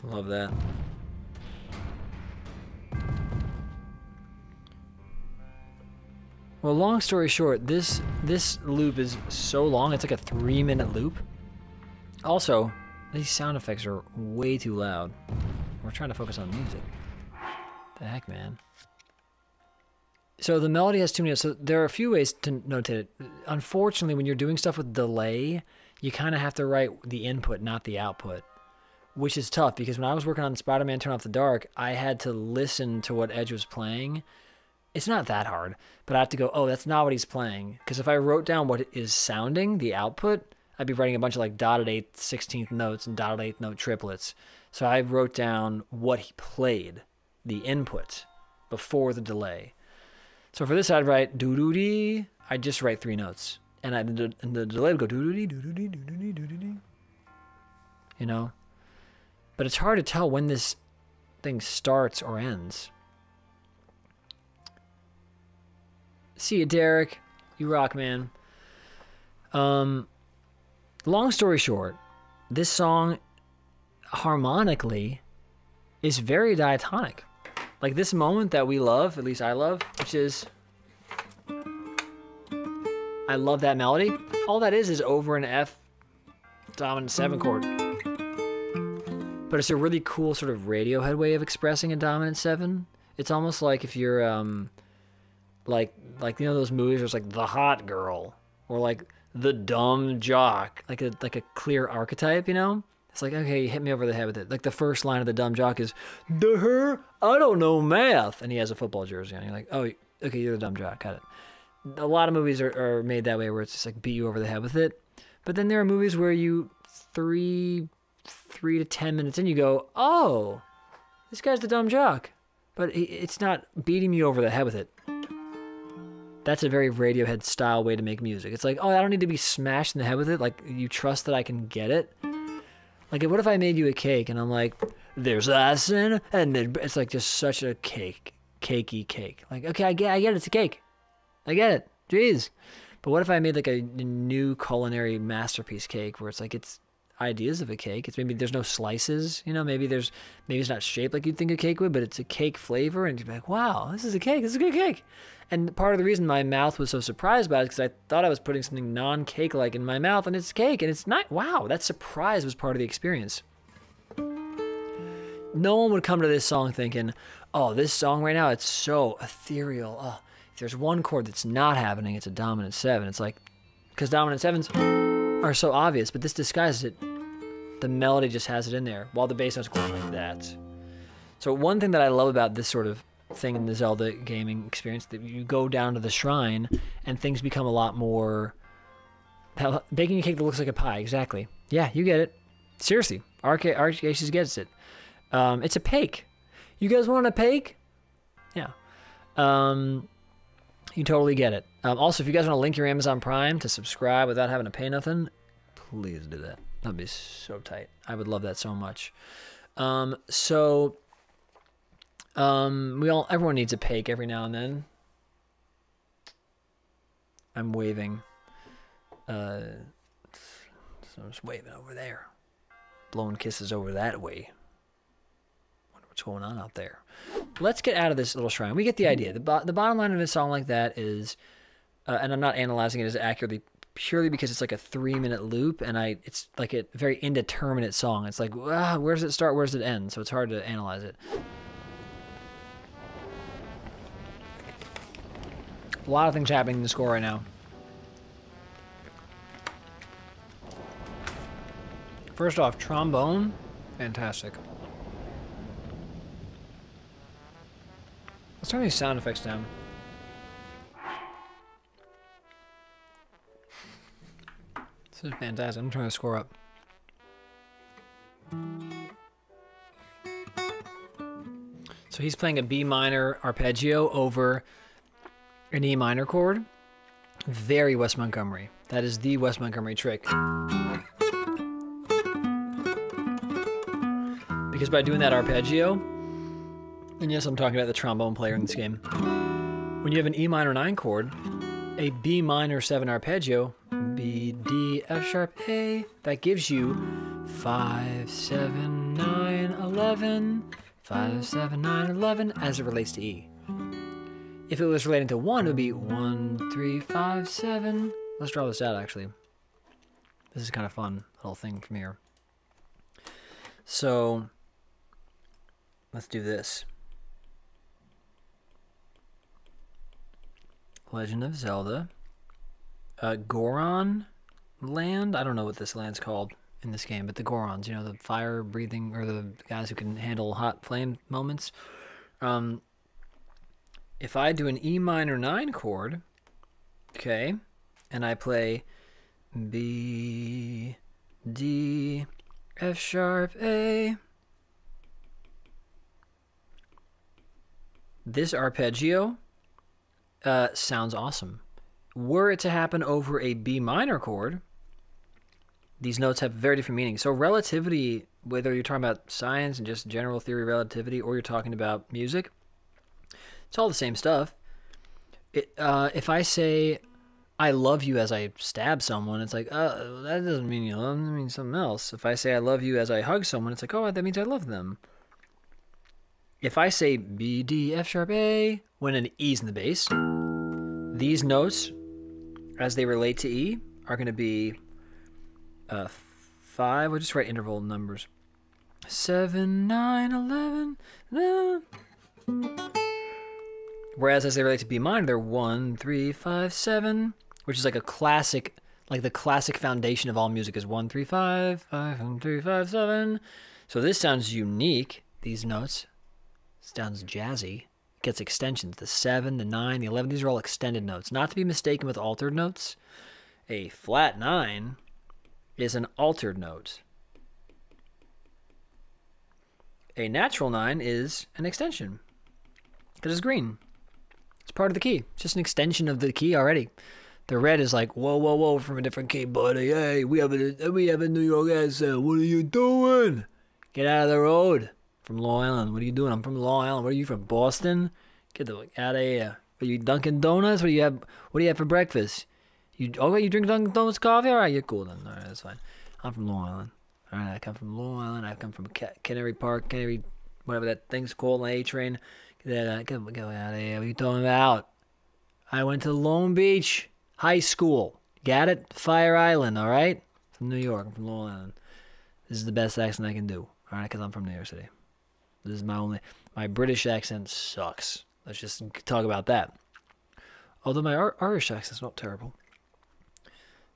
Love that. Well, long story short, this loop is so long, it's like a 3-minute loop. Also, these sound effects are way too loud. We're trying to focus on music. The heck, man. So the melody has too many, so there are a few ways to notate it. Unfortunately, when you're doing stuff with delay, you kind of have to write the input, not the output, which is tough because when I was working on Spider-Man Turn Off the Dark, I had to listen to what Edge was playing. It's not that hard, but I have to go, oh, that's not what he's playing. Because if I wrote down what is sounding, the output, I'd be writing a bunch of like dotted 8th, 16th notes and dotted 8th note triplets. So I wrote down what he played, the input, before the delay. So for this, I'd write doo-doo-dee. I'd just write 3 notes. And the delay would go doo-doo-dee, doo-doo-dee, doo-doo-dee, doo-doo-dee. You know? But it's hard to tell when this thing starts or ends. See you, Derek. You rock, man. Long story short, this song harmonically is very diatonic. Like this moment that we love, at least I love, which is, I love that melody. All that is over an F dominant 7 chord. But it's a really cool sort of Radiohead way of expressing a dominant 7. It's almost like if you're, like you know those movies where it's like the hot girl or like the dumb jock, like a clear archetype, you know? It's like, okay, you hit me over the head with it. Like the first line of the dumb jock is, "Duh, I don't know math," and he has a football jersey on. You're like, oh, okay, you're the dumb jock, got it. A lot of movies are made that way where it's just like beat you over the head with it. But then there are movies where you 3 to 10 minutes in, you go, oh, this guy's the dumb jock, but it's not beating me over the head with it. That's a very Radiohead style way to make music. It's like, oh, I don't need to be smashed in the head with it. Like, you trust that I can get it. Like, what if I made you a cake and I'm like, there's icing, and then it's like just such a cakey cake. Like, okay, I get it, it's a cake. I get it. Jeez. But what if I made like a new culinary masterpiece cake where it's like, ideas of a cake. It's maybe there's no slices, you know, maybe it's not shaped like you'd think a cake would, but it's a cake flavor, and you'd be like, wow, this is a cake, this is a good cake. And part of the reason my mouth was so surprised by it is because I thought I was putting something non-cake like in my mouth, and it's cake, and it's not. Wow, that surprise was part of the experience. No one would come to this song thinking, oh, this song right now, it's so ethereal. Oh, if there's one chord that's not happening, it's a dominant 7. It's like, because dominant 7s are so obvious, but this disguises it. The melody just has it in there, while the bass notes go like that. So one thing that I love about this sort of thing in the Zelda gaming experience, that you go down to the shrine, and things become a lot more... Baking a cake that looks like a pie, exactly. Yeah, you get it. Seriously, Arcacius gets it. It's a pake. You guys want a pake? Yeah. You totally get it. Also, if you guys want to link your Amazon Prime to subscribe without having to pay nothing, please do that. That'd be so tight. I would love that so much. Everyone needs a pake every now and then. I'm waving. So I'm just waving over there. Blowing kisses over that way. Wonder what's going on out there. Let's get out of this little shrine. We get the idea. The bottom line of a song like that is, and I'm not analyzing it as accurately purely because it's like a 3-minute loop, and it's like a very indeterminate song. It's like, where does it start, where does it end? So it's hard to analyze it. A lot of things happening in the score right now. First off, trombone, fantastic. Let's turn these sound effects down. This is fantastic. I'm trying to score up. So he's playing a B minor arpeggio over an E minor chord. Very Wes Montgomery. That is the Wes Montgomery trick. Because by doing that arpeggio, and yes, I'm talking about the trombone player in this game, when you have an E minor 9 chord, a B minor 7 arpeggio, B, D, F sharp, A, that gives you 5, 7, 9, 11, 5, 7, 9, 11 as it relates to E. If it was relating to 1, it would be 1, 3, 5, 7. Let's draw this out, actually. This is kind of fun, little thing from here. So, let's do this. Legend of Zelda. Goron land? I don't know what this land's called in this game, but the Gorons, you know, the fire-breathing, or the guys who can handle hot flame moments. If I do an E minor 9 chord, okay, and I play B, D, F sharp, A, this arpeggio sounds awesome. Were it to happen over a B minor chord, these notes have very different meanings. So relativity, whether you're talking about science and just general theory of relativity, or you're talking about music, it's all the same stuff. If I say, I love you as I stab someone, it's like, that doesn't mean you love them, it means something else. If I say I love you as I hug someone, it's like, oh, that means I love them. If I say B, D, F sharp, A, when an E's in the bass, these notes, as they relate to E, are going to be 5, we'll just write interval numbers. 7, 9, 11, whereas as they relate to B minor, they're 1, 3, 5, 7, which is like a classic, like the classic foundation of all music is 1, 3, 5, 5, 1, 3, 5, 7. So this sounds unique, these notes. Sounds jazzy. It gets extensions. The 7, the 9, the 11, these are all extended notes. Not to be mistaken with altered notes. A flat 9 is an altered note. A natural 9 is an extension. Because it's green. It's part of the key. It's just an extension of the key already. The red is like, whoa, whoa, whoa, from a different key, buddy. Hey, we have a New York accent. What are you doing? Get out of the road. From Long Island. What are you doing? I'm from Long Island. Where are you from? Boston? Get the out of here. Are you Dunkin' Donuts? What do you have for breakfast? You drink Dunkin' Donuts coffee? All right, you're cool then. All right, that's fine. I'm from Long Island. All right, I come from Long Island. I come from Canary Park, Canary, whatever that thing's called, on the A train. Go out of here. What are you talking about? I went to Long Beach High School. Got it? Fire Island, all right? From New York. I'm from Long Island. This is the best accent I can do, all right? Because I'm from New York City. This is my British accent sucks. Let's just talk about that. Although my Irish accent's not terrible.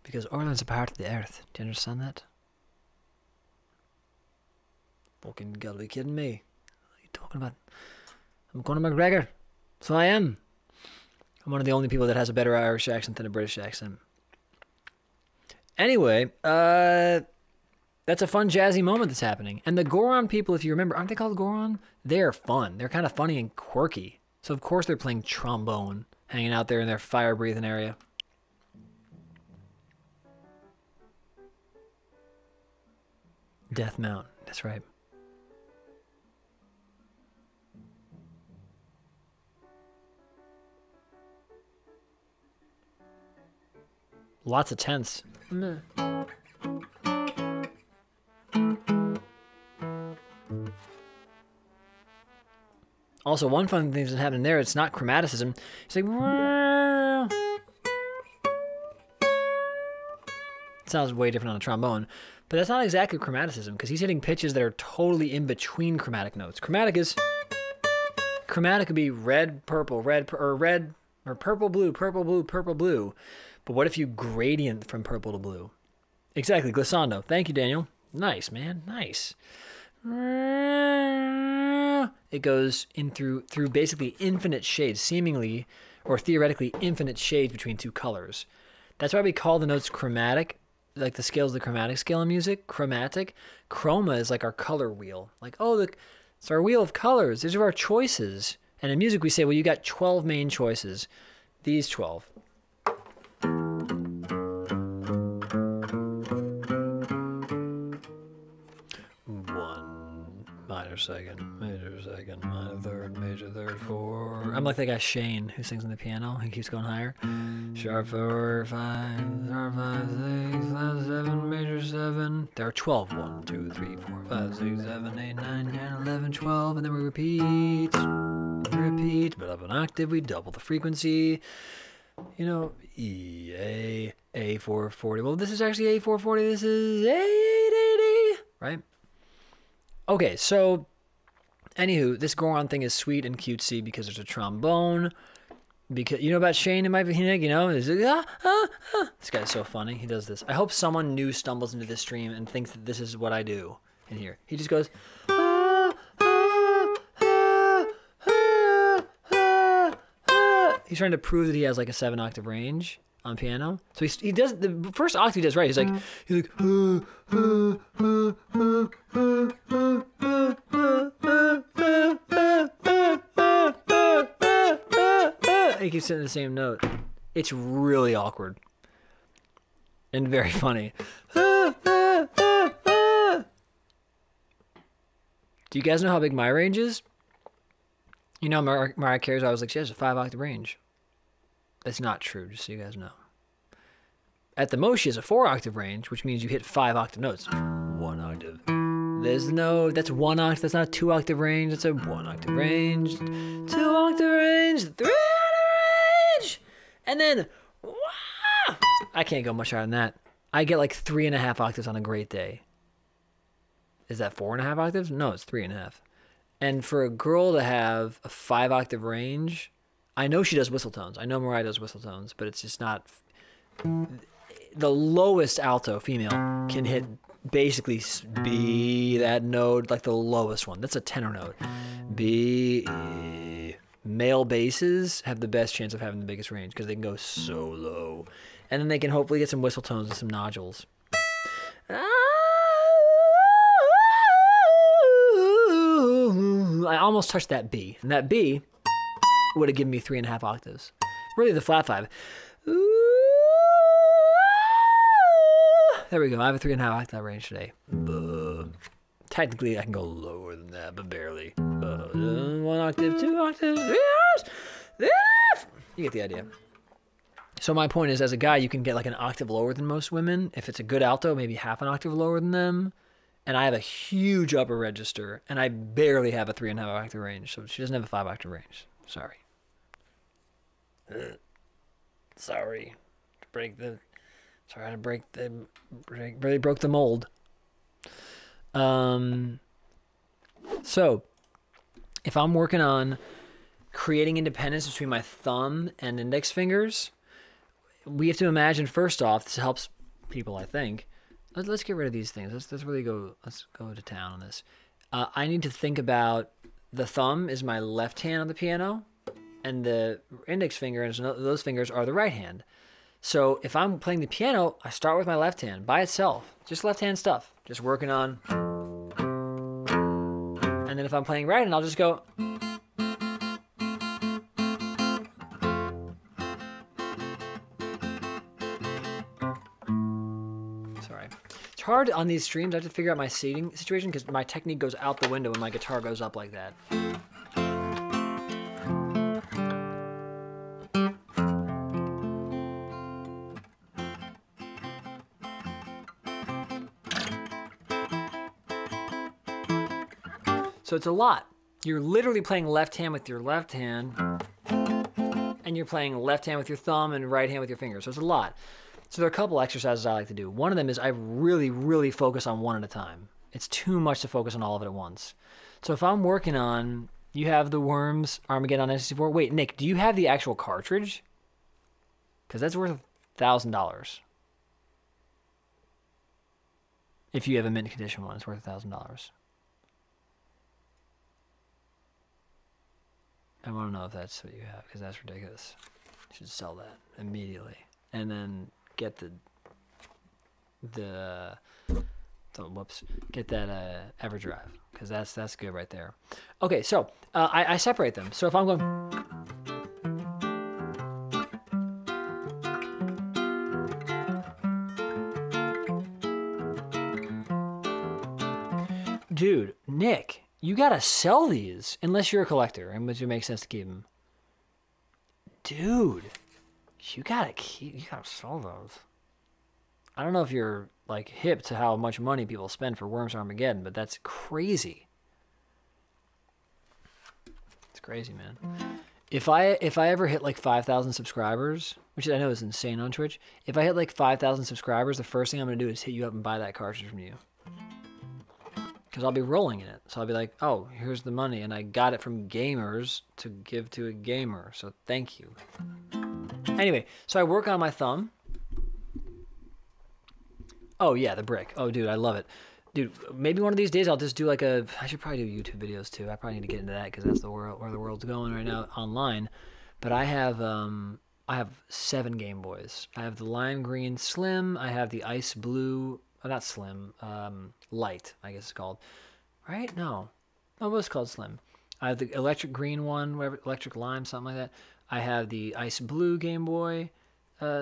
Because Ireland's a part of the earth. Do you understand that? Fucking gotta be kidding me. What are you talking about? I'm Conor McGregor. So I am. I'm one of the only people that has a better Irish accent than a British accent. Anyway, that's a fun jazzy moment that's happening. And the Goron people, if you remember, aren't they called Goron? They're fun. They're kind of funny and quirky. So of course they're playing trombone, hanging out there in their fire-breathing area. Death Mountain, that's right. Lots of tents. Also, one fun thing that's happening there, it's not chromaticism. It's like... It sounds way different on a trombone. But that's not exactly chromaticism, because he's hitting pitches that are totally in between chromatic notes. Chromatic could be red, purple, or purple, blue, purple, blue, purple, blue. But what if you gradient from purple to blue? Exactly, glissando. Thank you, Daniel. Nice, man. Nice. It goes in through basically infinite shades, seemingly or theoretically infinite shades between two colors. That's why we call the notes chromatic, like the scales, the chromatic scale in music, chromatic. Chroma is like our color wheel. Like, oh, look, it's our wheel of colors. These are our choices. And in music, we say, well, you got 12 main choices. These 12. Second, major second, minor third, major third, 4. I'm like that guy Shane who sings on the piano. He keeps going higher. Sharp 4, 5, sharp 5, 6, 5, 7, major 7. There are 12. 1, 2, 3, 4, 5, 6, 7, 8, 9, 10, 11, 12. And then we repeat. But up an octave, we double the frequency. You know, E, A, 440. Well, this is actually A440. This is A880. Right? Okay, so, anywho, this Goron thing is sweet and cutesy because there's a trombone. Because you know about Shane in my you know? This guy's so funny. He does this. I hope someone new stumbles into this stream and thinks that this is what I do in here. He just goes... He's trying to prove that he has like a 7-octave range on piano. So he does the first octave he does right. He's like he keeps hitting the same note. It's really awkward and very funny. Do you guys know how big my range is? You know, Mariah Carey's always like, she has a 5-octave range. That's not true, just so you guys know. At the most, she has a 4-octave range, which means you hit 5-octave notes. 1 octave. There's no, that's 1 octave, that's not a 2-octave range, that's a 1-octave range, 2-octave range, 3-octave range, and then, wow! I can't go much higher than that. I get like 3.5 octaves on a great day. Is that 4.5 octaves? No, it's 3.5. And for a girl to have a 5-octave range, I know she does whistle tones. I know Mariah does whistle tones, but it's just not... The lowest alto female can hit basically B, that note, like the lowest one. That's a tenor note. B, E. Male basses have the best chance of having the biggest range because they can go so low. And then they can hopefully get some whistle tones and some nodules. I almost touched that B, and that B would have given me 3.5 octaves. Really, the flat 5. There we go. I have a 3.5 octave range today. Technically, I can go lower than that, but barely. 1 octave, 2 octaves, 3 octaves. You get the idea. So my point is, as a guy, you can get like an octave lower than most women. If it's a good alto, maybe half an octave lower than them. and I have a huge upper register, and I barely have a 3.5 octave range, so she doesn't have a 5 octave range. Sorry. Sorry. Really broke the mold. So, if I'm working on creating independence between my thumb and index fingers, we have to imagine, first off, this helps people, I think. Let's get rid of these things. Let's really go to town on this. I need to think about the thumb is my left hand on the piano, and the index finger and those fingers are the right hand. So if I'm playing the piano, I start with my left hand by itself, just left hand stuff, just working on. And then if I'm playing right hand, I'll just go. Sorry. It's hard on these streams. I have to figure out my seating situation because my technique goes out the window when my guitar goes up like that. So it's a lot. You're literally playing left hand with your left hand, and you're playing left hand with your thumb and right hand with your fingers. So it's a lot. So there are a couple exercises I like to do. One of them is I really, really focus on one at a time. It's too much to focus on all of it at once. So if I'm working on, you have the Worms Armageddon on N64. Wait, Nick, do you have the actual cartridge? Because that's worth $1,000. If you have a mint condition one, it's worth $1,000. I want to know if that's what you have, because that's ridiculous. You should sell that immediately, and then get get that EverDrive, because that's good right there. Okay, so I separate them. So if I'm going. Dude, Nick, you gotta sell these unless you're a collector, and which it makes sense to keep them. Dude, you gotta sell those. I don't know if you're like hip to how much money people spend for Worms Armageddon, but that's crazy. It's crazy, man. If I ever hit like 5,000 subscribers, which I know is insane on Twitch, if I hit like 5,000 subscribers, the first thing I'm gonna do is hit you up and buy that cartridge from you. Because I'll be rolling in it. So I'll be like, oh, here's the money, and I got it from gamers to give to a gamer, so thank you. Anyway, so I work on my thumb. Oh, yeah, the brick. Oh, dude, I love it. Dude, maybe one of these days I'll just do like I should probably do YouTube videos too. I probably need to get into that because that's where the world's going right now online. But I have 7 Game Boys. I have the lime green Slim. I have the ice blue. Not Slim, Light, I guess it's called. Right? No, it was called Slim. I have the electric green one, whatever, electric lime, something like that. I have the ice blue Game Boy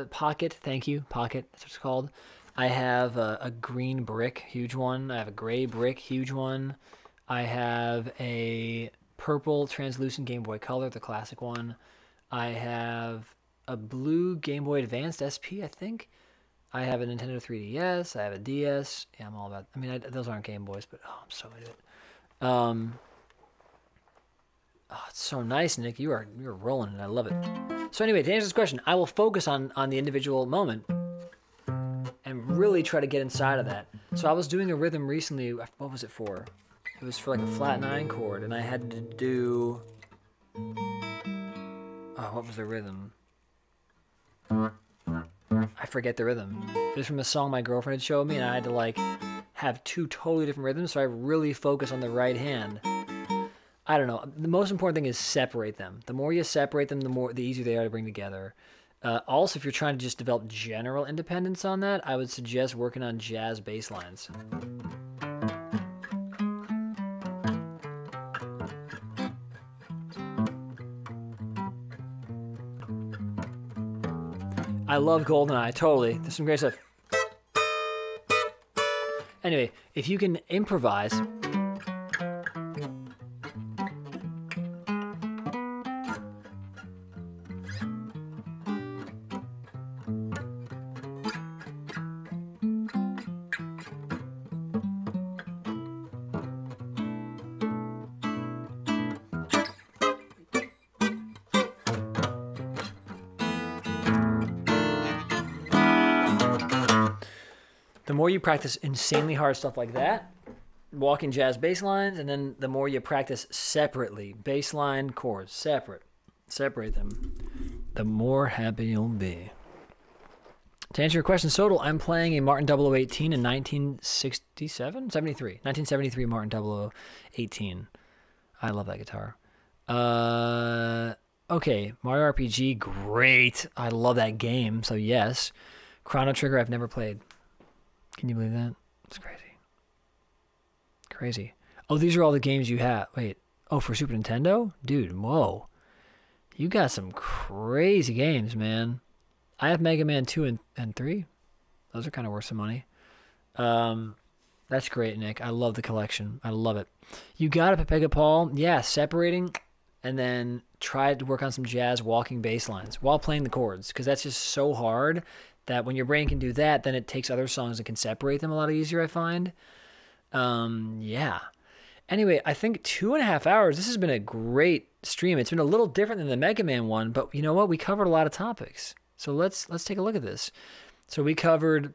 Pocket. Thank you, Pocket. That's what it's called. I have a green brick, huge one. I have a gray brick, huge one. I have a purple translucent Game Boy Color, the classic one. I have a blue Game Boy Advanced SP, I think. I have a Nintendo 3DS. I have a DS. Yeah, I'm all about. I mean, those aren't Game Boys, but oh, I'm so into it. Oh, it's so nice, Nick. You're rolling, and I love it. So anyway, to answer this question, I will focus on the individual moment and really try to get inside of that. So I was doing a rhythm recently. What was it for? It was for like a flat 9 chord, and I had to do. Oh, what was the rhythm? I forget the rhythm. It was from a song my girlfriend had showed me, and I had to like have 2 totally different rhythms, so I really focus on the right hand. I don't know. The most important thing is separate them. The more you separate them, the easier they are to bring together. Also, if you're trying to just develop general independence on that, I would suggest working on jazz bass lines. I love GoldenEye, totally. There's some great stuff. Anyway, if you can improvise. the more you practice insanely hard stuff like that, walking jazz bass lines, and then the more you practice separately, bass line, chords, separate them, the more happy you'll be. To answer your question, Sodal, I'm playing a Martin 0018 in 1973 Martin 0018. I love that guitar. Okay, Mario RPG, great. I love that game, so yes. Chrono Trigger, I've never played. Can you believe that? It's crazy. Crazy. Oh, these are all the games you have. Wait. Oh, for Super Nintendo? Dude, whoa. You got some crazy games, man. I have Mega Man 2 and 3. Those are kind of worth some money. That's great, Nick. I love the collection. I love it. You got it, Pepega Paul. Yeah, separating and then try to work on some jazz walking bass lines while playing the chords, because that's just so hard that when your brain can do that, then it takes other songs and can separate them a lot easier, I find. Yeah. Anyway, I think 2.5 hours. This has been a great stream. It's been a little different than the Mega Man one, but you know what? We covered a lot of topics. So let's take a look at this. So we covered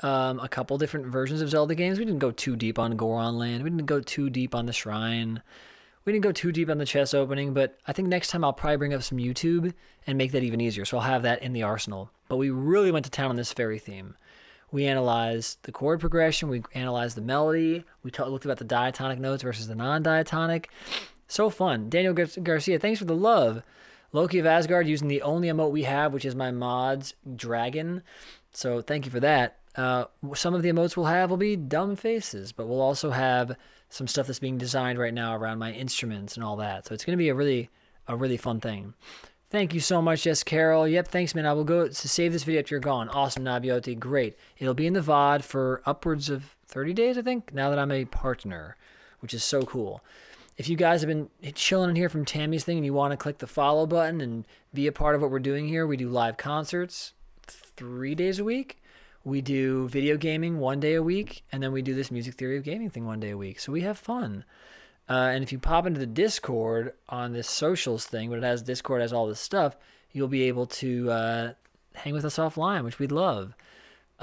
a couple different versions of Zelda games. We didn't go too deep on Goron Land. We didn't go too deep on the Shrine. We didn't go too deep on the chess opening, but I think next time I'll probably bring up some YouTube and make that even easier. So I'll have that in the arsenal. But we really went to town on this fairy theme. We analyzed the chord progression. We analyzed the melody. We looked about the diatonic notes versus the non-diatonic. So fun. Daniel Garcia, thanks for the love. Loki of Asgard using the only emote we have, which is my mod's dragon. So thank you for that. Some of the emotes we'll have will be dumb faces, but we'll also have some stuff that's being designed right now around my instruments and all that. So it's going to be a really fun thing. Thank you so much, Jess Carroll. Yep, thanks, man. I will go to save this video after you're gone. Awesome, Nabioti. Great. It'll be in the VOD for upwards of 30 days, I think, now that I'm a partner, which is so cool. If you guys have been chilling in here from Tammy's thing and you want to click the follow button and be a part of what we're doing here, we do live concerts 3 days a week. We do video gaming 1 day a week, and then we do this music theory of gaming thing 1 day a week. So we have fun. And if you pop into the Discord on this socials thing, but it has Discord has all this stuff, you'll be able to hang with us offline, which we'd love.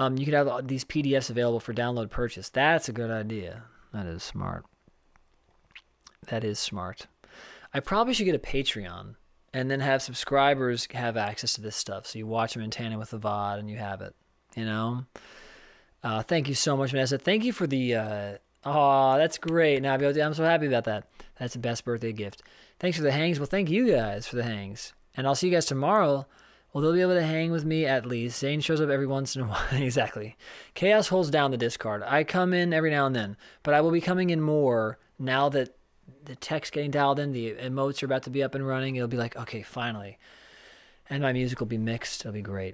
You could have these PDFs available for download purchase. That's a good idea. That is smart. That is smart. I probably should get a Patreon and then have subscribers have access to this stuff. So you watch them in tandem with the VOD and you have it, you know? Thank you so much, Vanessa. Thank you for the, oh, that's great. Nabi, I'm so happy about that. That's the best birthday gift. Thanks for the hangs. Well, thank you guys for the hangs. And I'll see you guys tomorrow. Well, they'll be able to hang with me at least. Zane shows up every once in a while. Exactly. Chaos holds down the Discord. I come in every now and then, but I will be coming in more now that the tech's getting dialed in, the emotes are about to be up and running. It'll be like, okay, finally. And my music will be mixed. It'll be great.